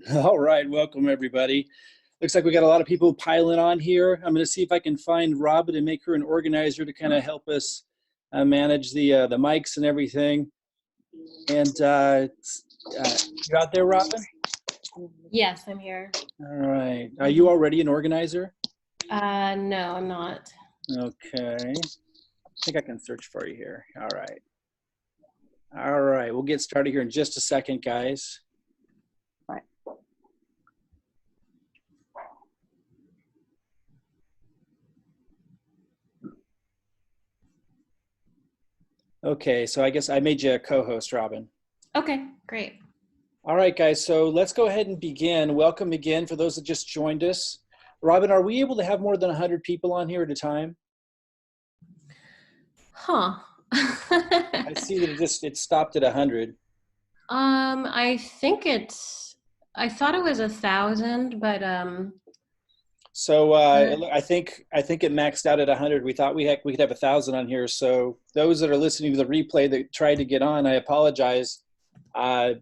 All right, welcome everybody. Looks like we got a lot of people piling on here. I'm going to see if I can find Robin and make her an organizer to kind of help us manage the mics and everything. And you out there, Robin? Yes, I'm here. All right. Are you already an organizer? No, I'm not. Okay. I think I can search for you here. All right. All right. We'll get started here in just a second, guys. Right. Okay. So I guess I made you a co-host, Robin. Okay, great. All right, guys, so let's go ahead and begin. Welcome again for those that just joined us. Robin, are we able to have more than 100 people on here at a time? Huh. I see that it stopped at 100. I think I thought it was 1,000, but So uh, I think it maxed out at 100. We thought we could have 1,000 on here. So those that are listening to the replay that tried to get on, I apologize. Uh,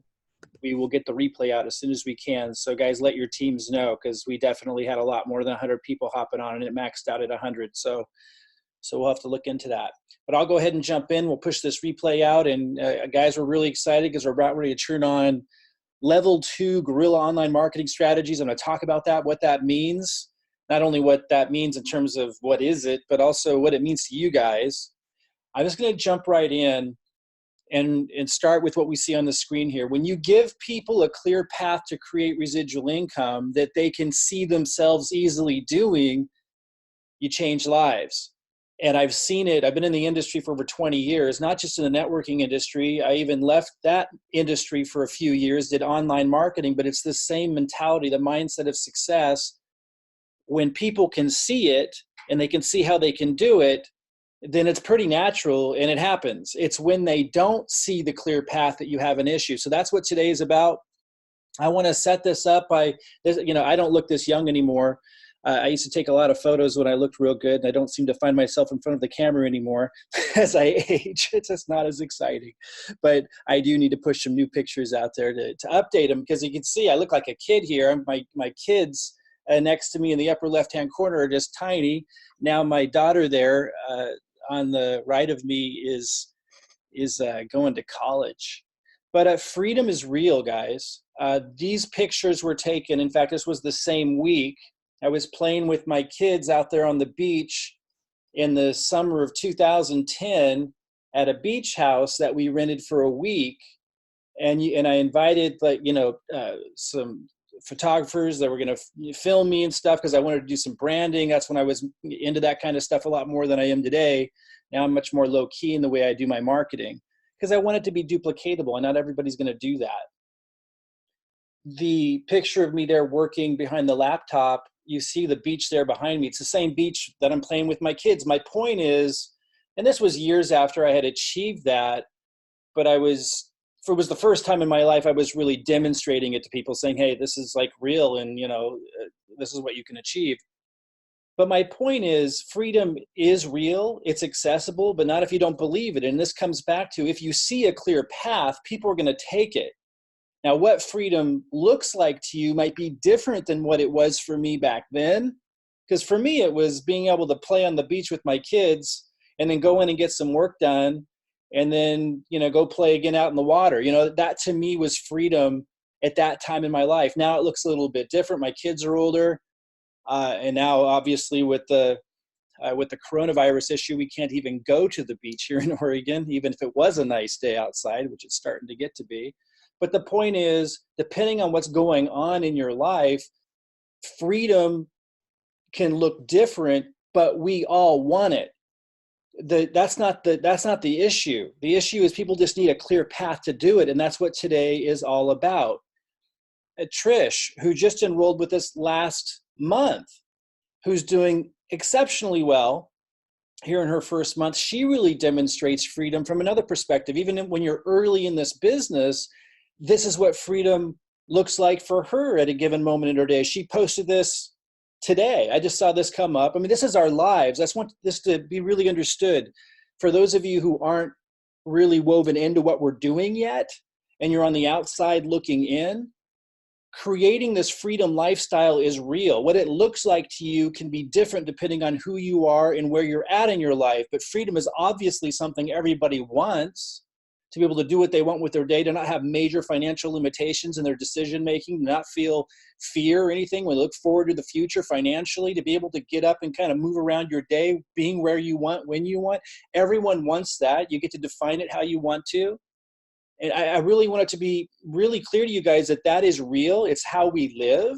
we will get the replay out as soon as we can. So guys, let your teams know because we definitely had a lot more than 100 people hopping on and it maxed out at 100. So we'll have to look into that. But I'll go ahead and jump in. We'll push this replay out. And guys, we're really excited because we're about ready to turn on level 2 guerrilla online marketing strategies. I'm going to talk about that, what that means, not only what that means in terms of what is it, but also what it means to you guys. I'm just going to jump right in and start with what we see on the screen here. When you give people a clear path to create residual income that they can see themselves easily doing, you change lives. And I've seen it. I've been in the industry for over 20 years, not just in the networking industry. I even left that industry for a few years, did online marketing, but it's the same mentality, the mindset of success. When people can see it and they can see how they can do it, then it's pretty natural and it happens. It's when they don't see the clear path that you have an issue. So that's what today is about. I want to set this up by, I don't look this young anymore. I used to take a lot of photos when I looked real good, and I don't seem to find myself in front of the camera anymore as I age. It's just not as exciting. But I do need to push some new pictures out there to update them because you can see I look like a kid here. My kids next to me in the upper left-hand corner are just tiny. Now my daughter there on the right of me is going to college. But freedom is real, guys. These pictures were taken. In fact, this was the same week. I was playing with my kids out there on the beach in the summer of 2010 at a beach house that we rented for a week. And I invited some photographers that were going to film me and stuff because I wanted to do some branding. That's when I was into that kind of stuff a lot more than I am today. Now I'm much more low key in the way I do my marketing because I want it to be duplicatable and not everybody's going to do that. The picture of me there working behind the laptop, you see the beach there behind me. It's the same beach that I'm playing with my kids. My point is, and this was years after I had achieved that, but it was the first time in my life I was really demonstrating it to people saying, hey, this is like real and, this is what you can achieve. But my point is freedom is real, it's accessible, but not if you don't believe it. And this comes back to if you see a clear path, people are going to take it. Now, what freedom looks like to you might be different than what it was for me back then. Because for me, it was being able to play on the beach with my kids and then go in and get some work done and then, go play again out in the water. That to me was freedom at that time in my life. Now it looks a little bit different. My kids are older. And now obviously with the coronavirus issue, we can't even go to the beach here in Oregon, even if it was a nice day outside, which it's starting to get to be. But the point is, depending on what's going on in your life, freedom can look different, but we all want it. That's not the issue. The issue is people just need a clear path to do it, and that's what today is all about. Trish, who just enrolled with us last month, who's doing exceptionally well here in her first month, she really demonstrates freedom from another perspective. Even when you're early in this business, this is what freedom looks like for her at a given moment in her day. She posted this today. I just saw this come up. I mean, this is our lives. I just want this to be really understood. For those of you who aren't really woven into what we're doing yet, and you're on the outside looking in, creating this freedom lifestyle is real. What it looks like to you can be different depending on who you are and where you're at in your life. But freedom is obviously something everybody wants, to be able to do what they want with their day, to not have major financial limitations in their decision making, to not feel fear or anything when they look forward to the future financially, to be able to get up and kind of move around your day, being where you want, when you want. Everyone wants that. You get to define it how you want to. And I really want it to be really clear to you guys that that is real. It's how we live.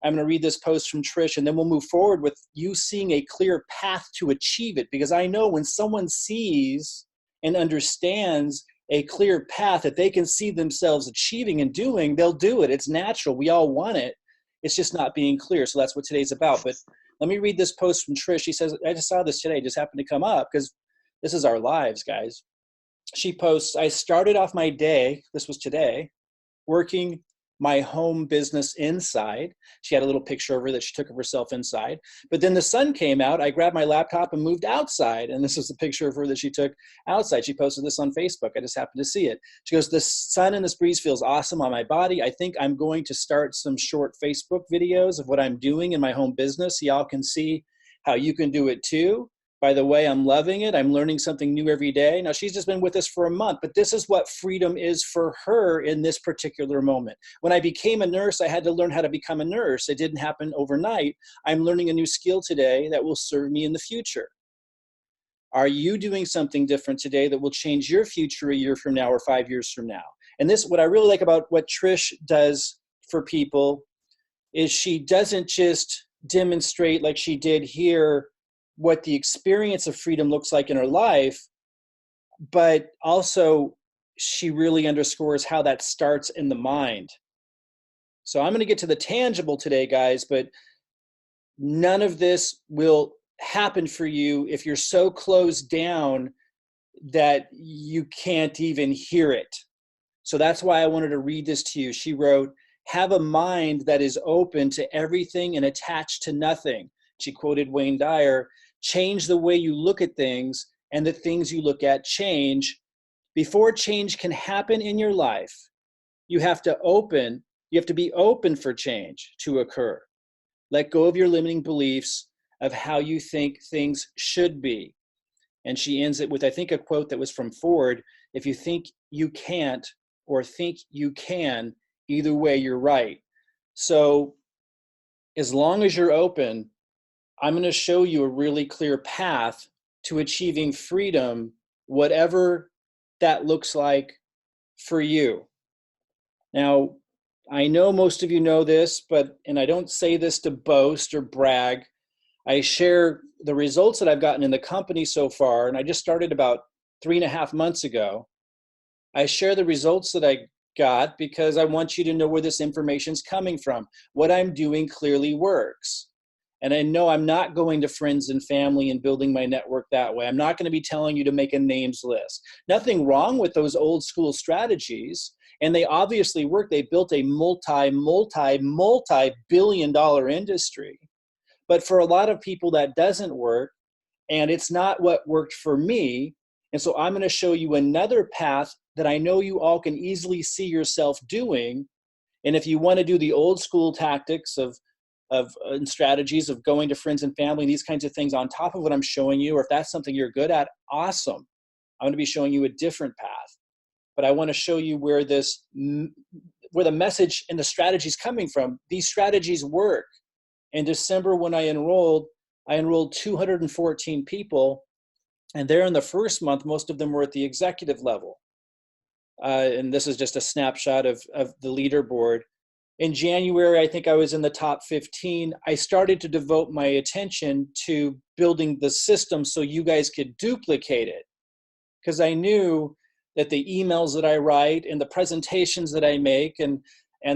I'm going to read this post from Trish, and then we'll move forward with you seeing a clear path to achieve it. Because I know when someone sees and understands a clear path that they can see themselves achieving and doing, they'll do it. It's natural. We all want it. It's just not being clear. So that's what today's about. But let me read this post from Trish. She says, I just saw this today. It just happened to come up because this is our lives, guys. She posts, I started off my day, this was today, working my home business inside. She had a little picture of her that she took of herself inside. But then the sun came out. I grabbed my laptop and moved outside. And this was a picture of her that she took outside. She posted this on Facebook. I just happened to see it. She goes, the sun and this breeze feels awesome on my body. I think I'm going to start some short Facebook videos of what I'm doing in my home business. Y'all can see how you can do it too. By the way, I'm loving it. I'm learning something new every day. Now, she's just been with us for a month, but this is what freedom is for her in this particular moment. When I became a nurse, I had to learn how to become a nurse. It didn't happen overnight. I'm learning a new skill today that will serve me in the future. Are you doing something different today that will change your future a year from now or 5 years from now? And this, what I really like about what Trish does for people is she doesn't just demonstrate like she did here what the experience of freedom looks like in her life, but also she really underscores how that starts in the mind. So I'm going to get to the tangible today, guys, but none of this will happen for you if you're so closed down that you can't even hear it. So that's why I wanted to read this to you. She wrote, have a mind that is open to everything and attached to nothing. She quoted Wayne Dyer, change the way you look at things and the things you look at change. Before change can happen in your life, you have to be open for change to occur. Let go of your limiting beliefs of how you think things should be. And she ends it with, I think, a quote that was from Ford, if you think you can't or think you can, either way, you're right. So as long as you're open, I'm going to show you a really clear path to achieving freedom, whatever that looks like for you. Now, I know most of you know this, and I don't say this to boast or brag. I share the results that I've gotten in the company so far, and I just started about 3.5 months ago. I share the results that I got because I want you to know where this information is coming from. What I'm doing clearly works. And I know I'm not going to friends and family and building my network that way. I'm not going to be telling you to make a names list. Nothing wrong with those old school strategies. And they obviously work. They built a multi-billion-dollar industry. But for a lot of people, that doesn't work. And it's not what worked for me. And so I'm going to show you another path that I know you all can easily see yourself doing. And if you want to do the old school tactics and strategies of going to friends and family, these kinds of things on top of what I'm showing you, or if that's something you're good at, awesome. I'm going to be showing you a different path. But I want to show you where the message and the strategy is coming from. These strategies work. In December, when I enrolled 214 people. And there in the first month, most of them were at the executive level. And this is just a snapshot of the leaderboard. In January, I think I was in the top 15. I started to devote my attention to building the system so you guys could duplicate it. Because I knew that the emails that I write and the presentations that I make and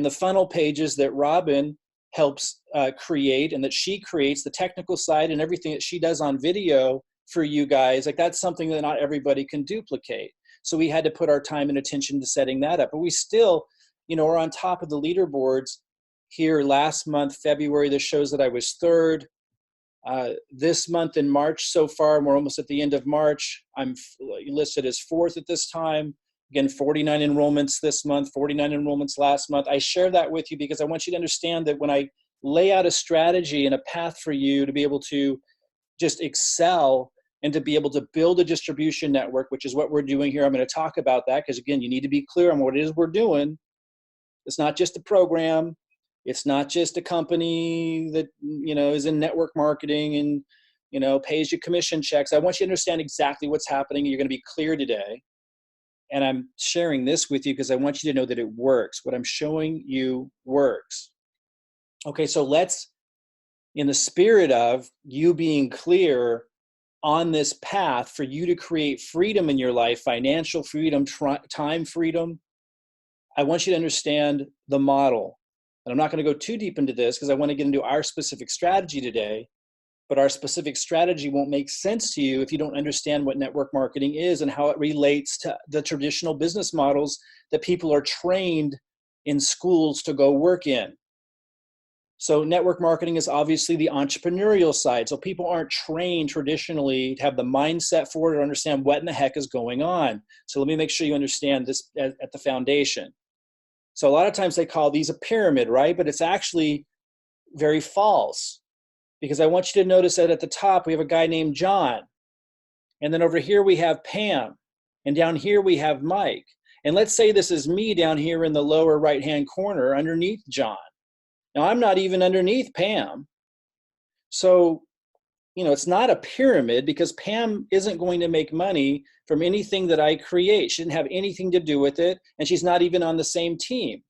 the funnel pages that Robin helps create and that she creates, the technical side and everything that she does on video for you guys, like that's something that not everybody can duplicate. So we had to put our time and attention to setting that up. But we still, are on top of the leaderboards here last month, February. This shows that I was third. This month in March so far, we're almost at the end of March. I'm listed as fourth at this time. Again, 49 enrollments this month, 49 enrollments last month. I share that with you because I want you to understand that when I lay out a strategy and a path for you to be able to just excel and to be able to build a distribution network, which is what we're doing here. I'm going to talk about that because, again, you need to be clear on what it is we're doing. It's not just a program. It's not just a company that, is in network marketing and, pays you commission checks. I want you to understand exactly what's happening. You're going to be clear today. And I'm sharing this with you because I want you to know that it works. What I'm showing you works. Okay, so let's, in the spirit of you being clear on this path for you to create freedom in your life, financial freedom, time freedom, I want you to understand the model. And I'm not going to go too deep into this because I want to get into our specific strategy today. But our specific strategy won't make sense to you if you don't understand what network marketing is and how it relates to the traditional business models that people are trained in schools to go work in. So network marketing is obviously the entrepreneurial side. So people aren't trained traditionally to have the mindset for it or understand what in the heck is going on. So let me make sure you understand this at the foundation. So a lot of times they call these a pyramid, right? But it's actually very false. Because I want you to notice that at the top, we have a guy named John. And then over here, we have Pam. And down here, we have Mike. And let's say this is me down here in the lower right-hand corner underneath John. Now, I'm not even underneath Pam. So, it's not a pyramid because Pam isn't going to make money from anything that I create. She didn't have anything to do with it. And she's not even on the same team.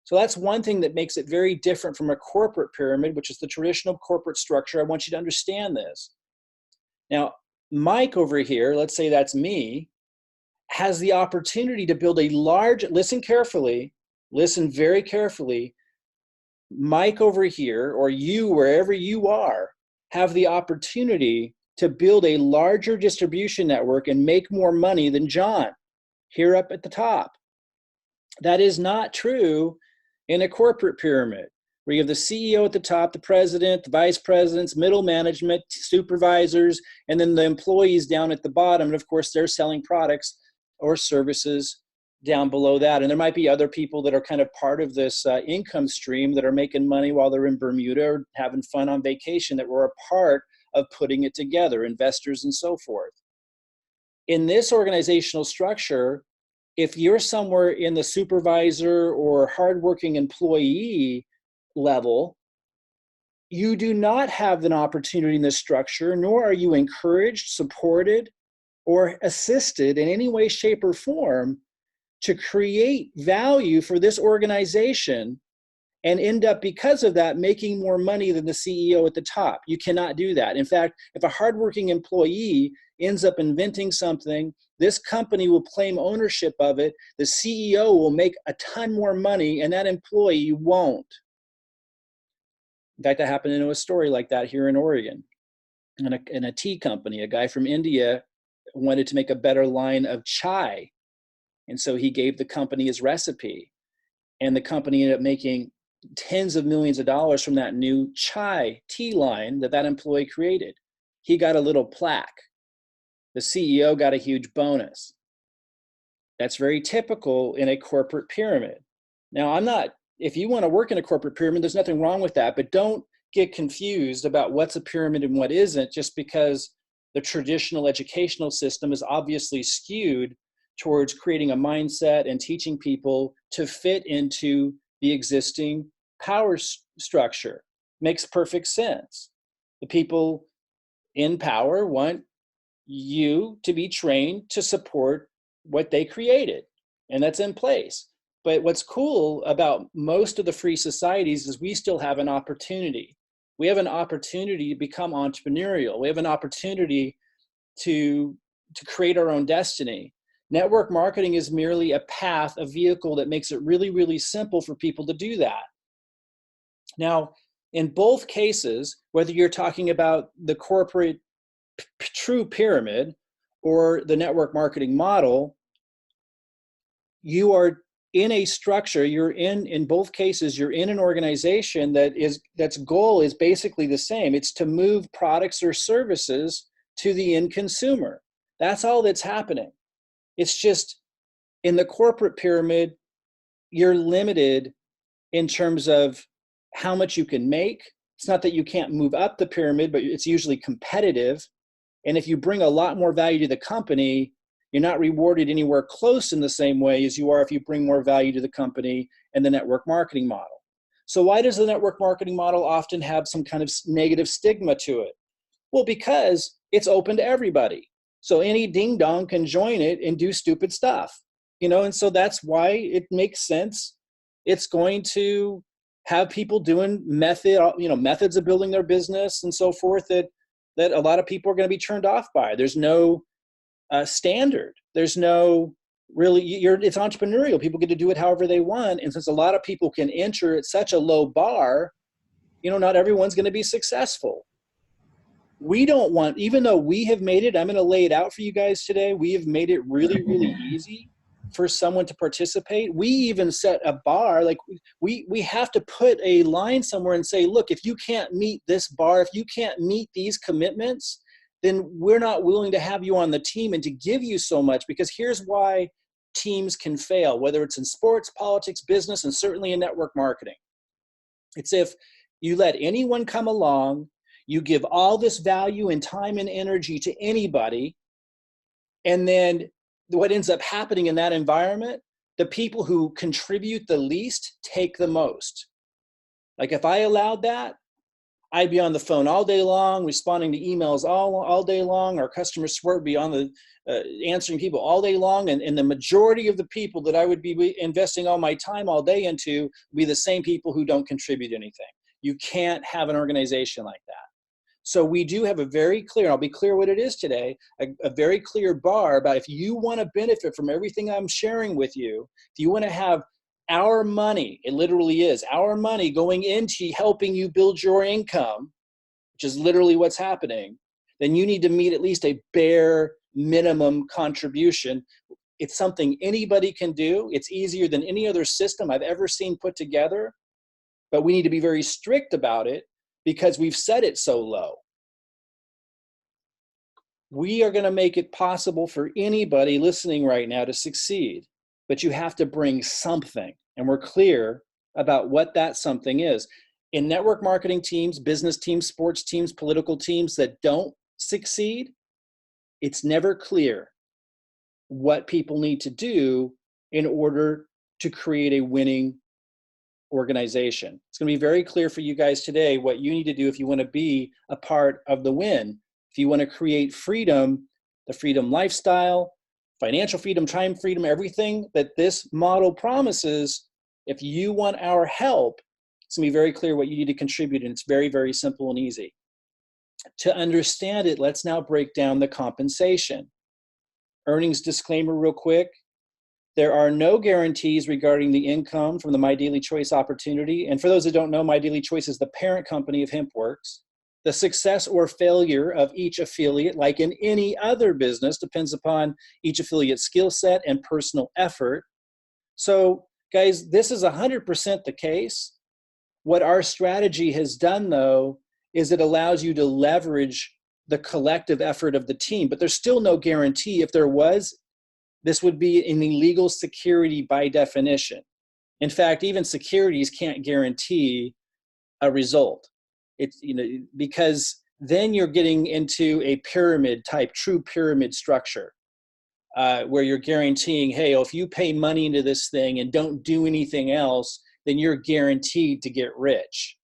So that's one thing that makes it very different from a corporate pyramid, which is the traditional corporate structure. I want you to understand this. Now, Mike over here, let's say that's me, has the opportunity to build a large, listen carefully, listen very carefully. Mike over here, or you, wherever you are, have the opportunity to build a larger distribution network and make more money than John here up at the top. That is not true in a corporate pyramid, where you have the CEO at the top, the president, the vice presidents, middle management, supervisors, and then the employees down at the bottom. And of course, they're selling products or services down below that. And there might be other people that are kind of part of this income stream that are making money while they're in Bermuda or having fun on vacation that were a part of putting it together, investors and so forth. In this organizational structure, if you're somewhere in the supervisor or hardworking employee level, you do not have an opportunity in this structure, nor are you encouraged, supported, or assisted in any way, shape, or form to create value for this organization and end up, because of that, making more money than the CEO at the top. You cannot do that. In fact, if a hardworking employee ends up inventing something, this company will claim ownership of it, the CEO will make a ton more money, and that employee won't. In fact, I happen to know a story like that here in Oregon. In a tea company, a guy from India wanted to make a better line of chai. And so he gave the company his recipe. And the company ended up making tens of millions of dollars from that new chai tea line that employee created. He got a little plaque. The CEO got a huge bonus. That's very typical in a corporate pyramid. Now, if you want to work in a corporate pyramid, there's nothing wrong with that, but don't get confused about what's a pyramid and what isn't, just because the traditional educational system is obviously skewed towards creating a mindset and teaching people to fit into the existing power structure. Makes perfect sense. The people in power want you to be trained to support what they created, and that's in place. But what's cool about most of the free societies is we still have an opportunity. We have an opportunity to become entrepreneurial. We have an opportunity to create our own destiny. Network marketing is merely a path, a vehicle that makes it really, really simple for people to do that. Now, in both cases, whether you're talking about the corporate true pyramid or the network marketing model, you are in a structure, in both cases, you're in an organization that's goal is basically the same. It's to move products or services to the end consumer. That's all that's happening. It's just In the corporate pyramid, you're limited in terms of how much you can make. It's not that you can't move up the pyramid, but it's usually competitive. And if you bring a lot more value to the company, you're not rewarded anywhere close in the same way as you are if you bring more value to the company and the network marketing model. So why does the network marketing model often have some kind of negative stigma to it? Well, because it's open to everybody. So any ding dong can join it and do stupid stuff, and so that's why it makes sense. It's going to have people doing methods of building their business and so forth that a lot of people are going to be turned off by. There's no standard. There's no really, it's entrepreneurial. People get to do it however they want. And since a lot of people can enter at such a low bar, not everyone's going to be successful. We don't want, even though we have made it, I'm going to lay it out for you guys today. We have made it really, really easy for someone to participate. We even set a bar, like we have to put a line somewhere and say, look, if you can't meet this bar, if you can't meet these commitments, then we're not willing to have you on the team and to give you so much, because here's why teams can fail, whether it's in sports, politics, business, and certainly in network marketing. It's if you let anyone come along, you give all this value and time and energy to anybody, and then what ends up happening in that environment, the people who contribute the least take the most. Like if I allowed that, I'd be on the phone all day long, responding to emails all day long. Our customer support would be on the answering people all day long. And the majority of the people that I would be investing all my time all day into would be the same people who don't contribute anything. You can't have an organization like that. So we do have a very clear, I'll be clear what it is today, a very clear bar about if you want to benefit from everything I'm sharing with you, if you want to have our money, it literally is our money going into helping you build your income, which is literally what's happening, then you need to meet at least a bare minimum contribution. It's something anybody can do. It's easier than any other system I've ever seen put together, but we need to be very strict about it because we've set it so low. We are going to make it possible for anybody listening right now to succeed, but you have to bring something. And we're clear about what that something is. In network marketing teams, business teams, sports teams, political teams that don't succeed, it's never clear what people need to do in order to create a winning organization. It's going to be very clear for you guys today what you need to do if you want to be a part of the win. If you want to create freedom, the freedom lifestyle, financial freedom, time freedom, everything that this model promises, if you want our help, it's going to be very clear what you need to contribute, and it's very, very simple and easy. To understand it, let's now break down the compensation. Earnings disclaimer real quick. There are no guarantees regarding the income from the My Daily Choice opportunity. And for those that don't know, My Daily Choice is the parent company of HempWorx. The success or failure of each affiliate, like in any other business, depends upon each affiliate's skill set and personal effort. So, guys, this is 100% the case. What our strategy has done, though, is it allows you to leverage the collective effort of the team. But there's still no guarantee. If there was, this would be an illegal security by definition. In fact, even securities can't guarantee a result. It's, because then you're getting into a pyramid type, true pyramid structure, where you're guaranteeing, hey, if you pay money into this thing and don't do anything else, then you're guaranteed to get rich.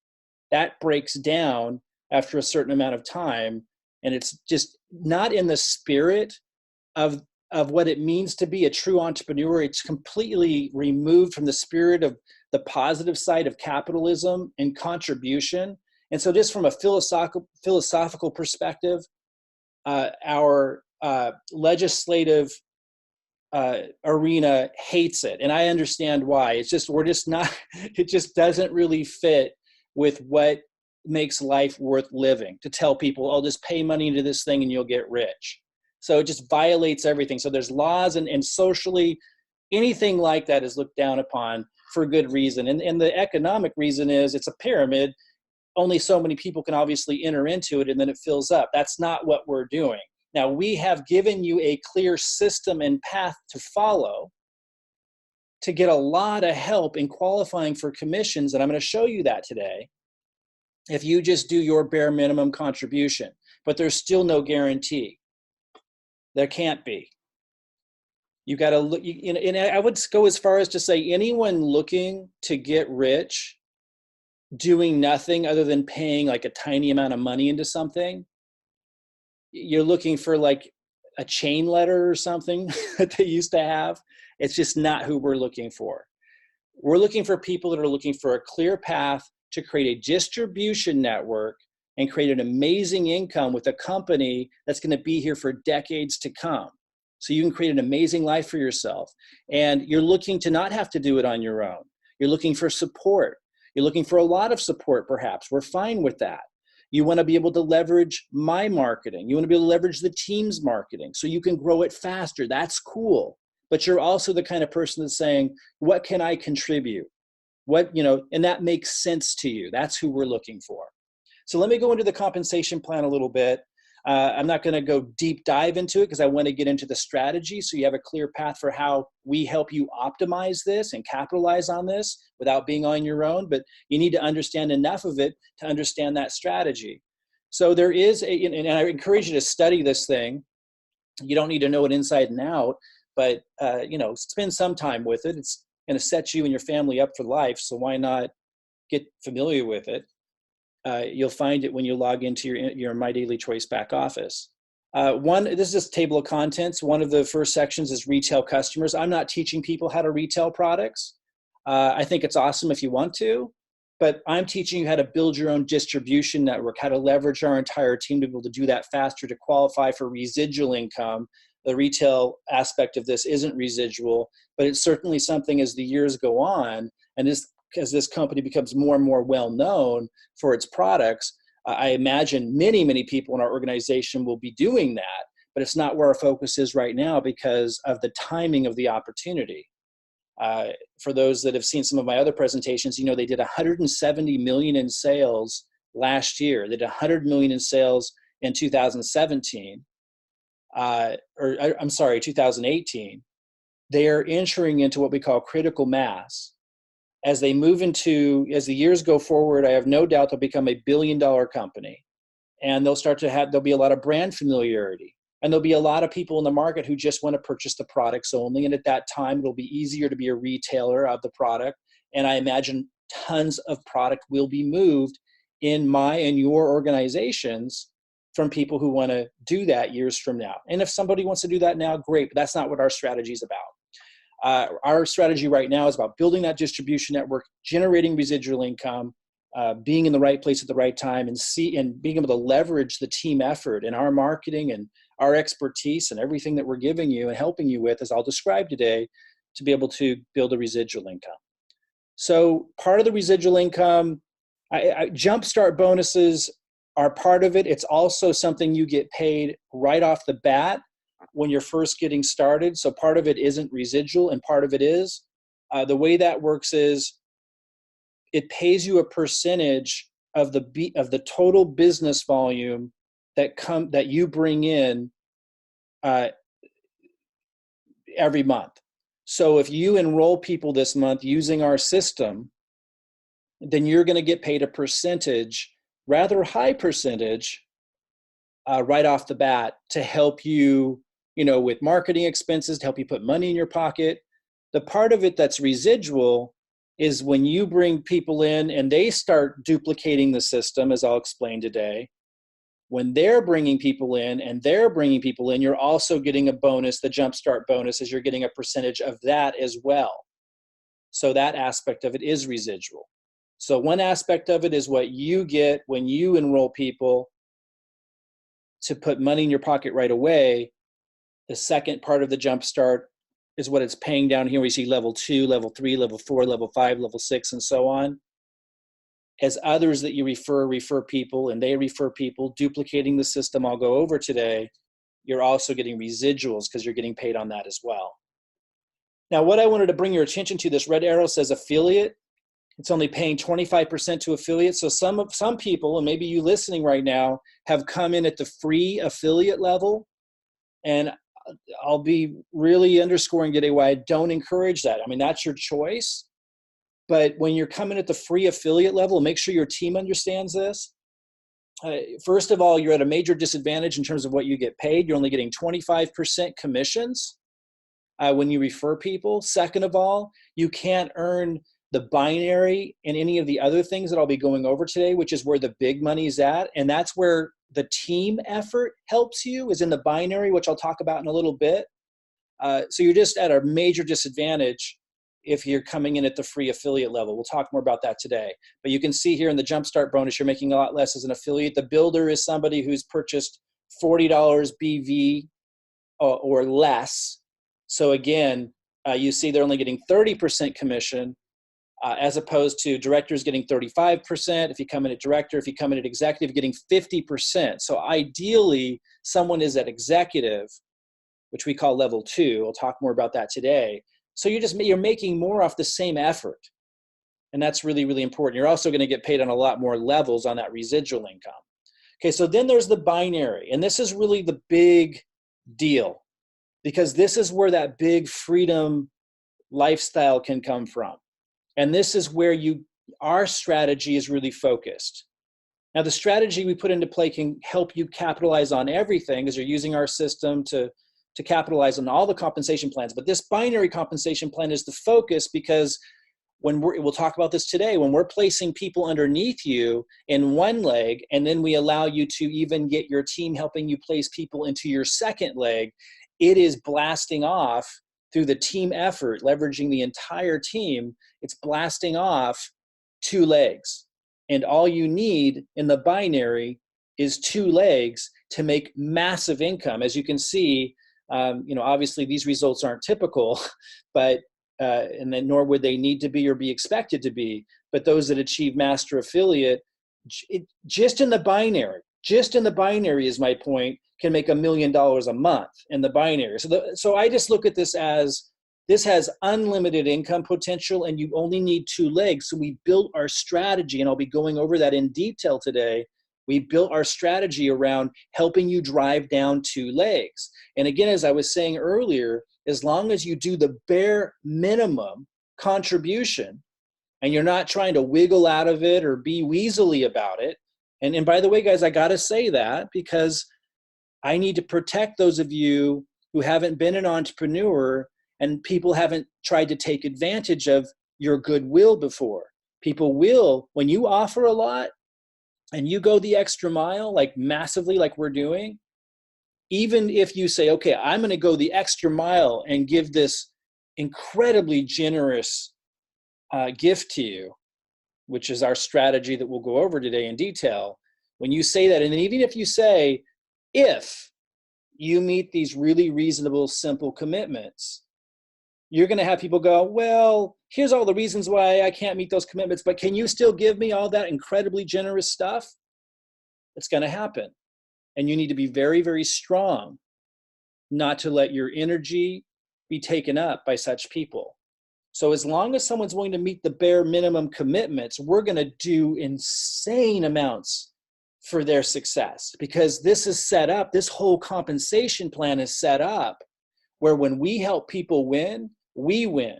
That breaks down after a certain amount of time, and it's just not in the spirit of what it means to be a true entrepreneur. It's completely removed from the spirit of the positive side of capitalism and contribution. And so just from a philosophical perspective, our legislative arena hates it. And I understand why. It's just, it just doesn't really fit with what makes life worth living, to tell people, oh, just pay money into this thing and you'll get rich. So it just violates everything. So there's laws and socially, anything like that is looked down upon for good reason. And the economic reason is it's a pyramid. Only so many people can obviously enter into it, and then it fills up. That's not what we're doing. Now, we have given you a clear system and path to follow. to get a lot of help in qualifying for commissions, and I'm going to show you that today, if you just do your bare minimum contribution. But there's still no guarantee. There can't be. You got to look, and I would go as far as to say anyone looking to get rich doing nothing other than paying like a tiny amount of money into something, you're looking for like a chain letter or something that they used to have. It's just not who we're looking for. We're looking for people that are looking for a clear path to create a distribution network and create an amazing income with a company that's going to be here for decades to come. So you can create an amazing life for yourself. And you're looking to not have to do it on your own. You're looking for support. You're looking for a lot of support, perhaps. We're fine with that. You want to be able to leverage my marketing. You want to be able to leverage the team's marketing so you can grow it faster. That's cool. But you're also the kind of person that's saying, what can I contribute? And that makes sense to you. That's who we're looking for. So let me go into the compensation plan a little bit. I'm not going to go deep dive into it because I want to get into the strategy so you have a clear path for how we help you optimize this and capitalize on this without being on your own. But you need to understand enough of it to understand that strategy. So there is and I encourage you to study this thing. You don't need to know it inside and out, but spend some time with it. It's going to set you and your family up for life. So why not get familiar with it? You'll find it when you log into your My Daily Choice back office. This is just a table of contents. One of the first sections is retail customers. I'm not teaching people how to retail products. I think it's awesome if you want to, but I'm teaching you how to build your own distribution network, how to leverage our entire team to be able to do that faster, to qualify for residual income. The retail aspect of this isn't residual, but it's certainly something as the years go on, and as this company becomes more and more well-known for its products, I imagine many, many people in our organization will be doing that, but it's not where our focus is right now because of the timing of the opportunity. For those that have seen some of my other presentations, they did 170 million in sales last year. They did 100 million in sales in 2017, 2018. They are entering into what we call critical mass. As the years go forward, I have no doubt they'll become $1 billion company, and there'll be a lot of brand familiarity, and there'll be a lot of people in the market who just want to purchase the products only. And at that time, it'll be easier to be a retailer of the product. And I imagine tons of product will be moved in my and your organizations from people who want to do that years from now. And if somebody wants to do that now, great, but that's not what our strategy is about. Our strategy right now is about building that distribution network, generating residual income, being in the right place at the right time, and being able to leverage the team effort and our marketing and our expertise and everything that we're giving you and helping you with, as I'll describe today, to be able to build a residual income. So part of the residual income, jumpstart bonuses are part of it. It's also something you get paid right off the bat when you're first getting started. So part of it isn't residual and part of it is. The way that works is it pays you a percentage of the total business volume that you bring in every month. So if you enroll people this month using our system, then you're going to get paid a percentage, rather high percentage, right off the bat to help you, with marketing expenses, to help you put money in your pocket. The part of it that's residual is when you bring people in and they start duplicating the system, as I'll explain today. When they're bringing people in, you're also getting a bonus, the jumpstart bonus, is you're getting a percentage of that as well. So that aspect of it is residual. So one aspect of it is what you get when you enroll people to put money in your pocket right away. The second part of the jumpstart is what it's paying down here. We see level 2, level 3, level 4, level 5, level 6, and so on. As others that you refer people, and they refer people, duplicating the system I'll go over today, you're also getting residuals because you're getting paid on that as well. Now, what I wanted to bring your attention to, this red arrow says affiliate. It's only paying 25% to affiliates. So some people, and maybe you listening right now, have come in at the free affiliate level. And I'll be really underscoring today why I don't encourage that. I mean, that's your choice. But when you're coming at the free affiliate level, make sure your team understands this. First of all, you're at a major disadvantage in terms of what you get paid. You're only getting 25% commissions when you refer people. Second of all, you can't earn the binary and any of the other things that I'll be going over today, which is where the big money is at. And that's where the team effort helps you, is in the binary, which I'll talk about in a little bit. So you're just at a major disadvantage if you're coming in at the free affiliate level. We'll talk more about that today. But you can see here in the Jumpstart bonus, you're making a lot less as an affiliate. The builder is somebody who's purchased $40 BV or less. So again, you see they're only getting 30% commission, as opposed to directors getting 35%. If you come in at director, if you come in at executive, getting 50%. So ideally, someone is at executive, which we call level 2. We'll talk more about that today. So you're making more off the same effort. And that's really, really important. You're also going to get paid on a lot more levels on that residual income. Okay, so then there's the binary. And this is really the big deal, because this is where that big freedom lifestyle can come from. And this is where our strategy is really focused. Now, the strategy we put into play can help you capitalize on everything, as you're using our system to capitalize on all the compensation plans. But this binary compensation plan is the focus, because we'll talk about this today, when we're placing people underneath you in one leg, and then we allow you to even get your team helping you place people into your second leg, it is blasting off through the team effort, leveraging the entire team. It's blasting off 2 legs. And all you need in the binary is 2 legs to make massive income. As you can see, obviously these results aren't typical, but and then nor would they need to be or be expected to be. But those that achieve master affiliate, just in the binary is my point, can make $1 million a month in the binary. So I just look at this as, this has unlimited income potential, and you only need 2 legs. So we built our strategy, and I'll be going over that in detail today. We built our strategy around helping you drive down 2 legs. And again, as I was saying earlier, as long as you do the bare minimum contribution, and you're not trying to wiggle out of it or be weaselly about it. And by the way, guys, I got to say that because I need to protect those of you who haven't been an entrepreneur and people haven't tried to take advantage of your goodwill before. People will, when you offer a lot and you go the extra mile, like massively, like we're doing, even if you say, okay, I'm going to go the extra mile and give this incredibly generous gift to you, which is our strategy that we'll go over today in detail. When you say that, and even if you say, if you meet these really reasonable, simple commitments, you're going to have people go, well, here's all the reasons why I can't meet those commitments, but can you still give me all that incredibly generous stuff? It's going to happen. And you need to be very, very strong not to let your energy be taken up by such people. So as long as someone's willing to meet the bare minimum commitments, we're going to do insane amounts for their success, because this is set up, this whole compensation plan is set up where when we help people win, we win.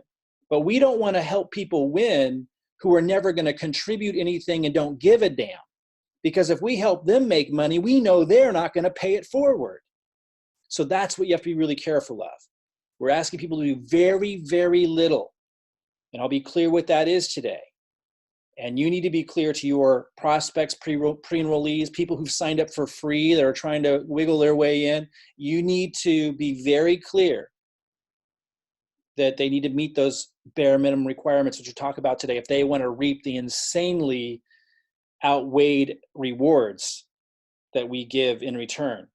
But we don't want to help people win who are never going to contribute anything and don't give a damn. Because if we help them make money, we know they're not going to pay it forward. So that's what you have to be really careful of. We're asking people to do very, very little. And I'll be clear what that is today. And you need to be clear to your prospects, pre-enrollees, people who've signed up for free that are trying to wiggle their way in. You need to be very clear that they need to meet those bare minimum requirements, which we'll talk about today, if they want to reap the insanely outweighed rewards that we give in return.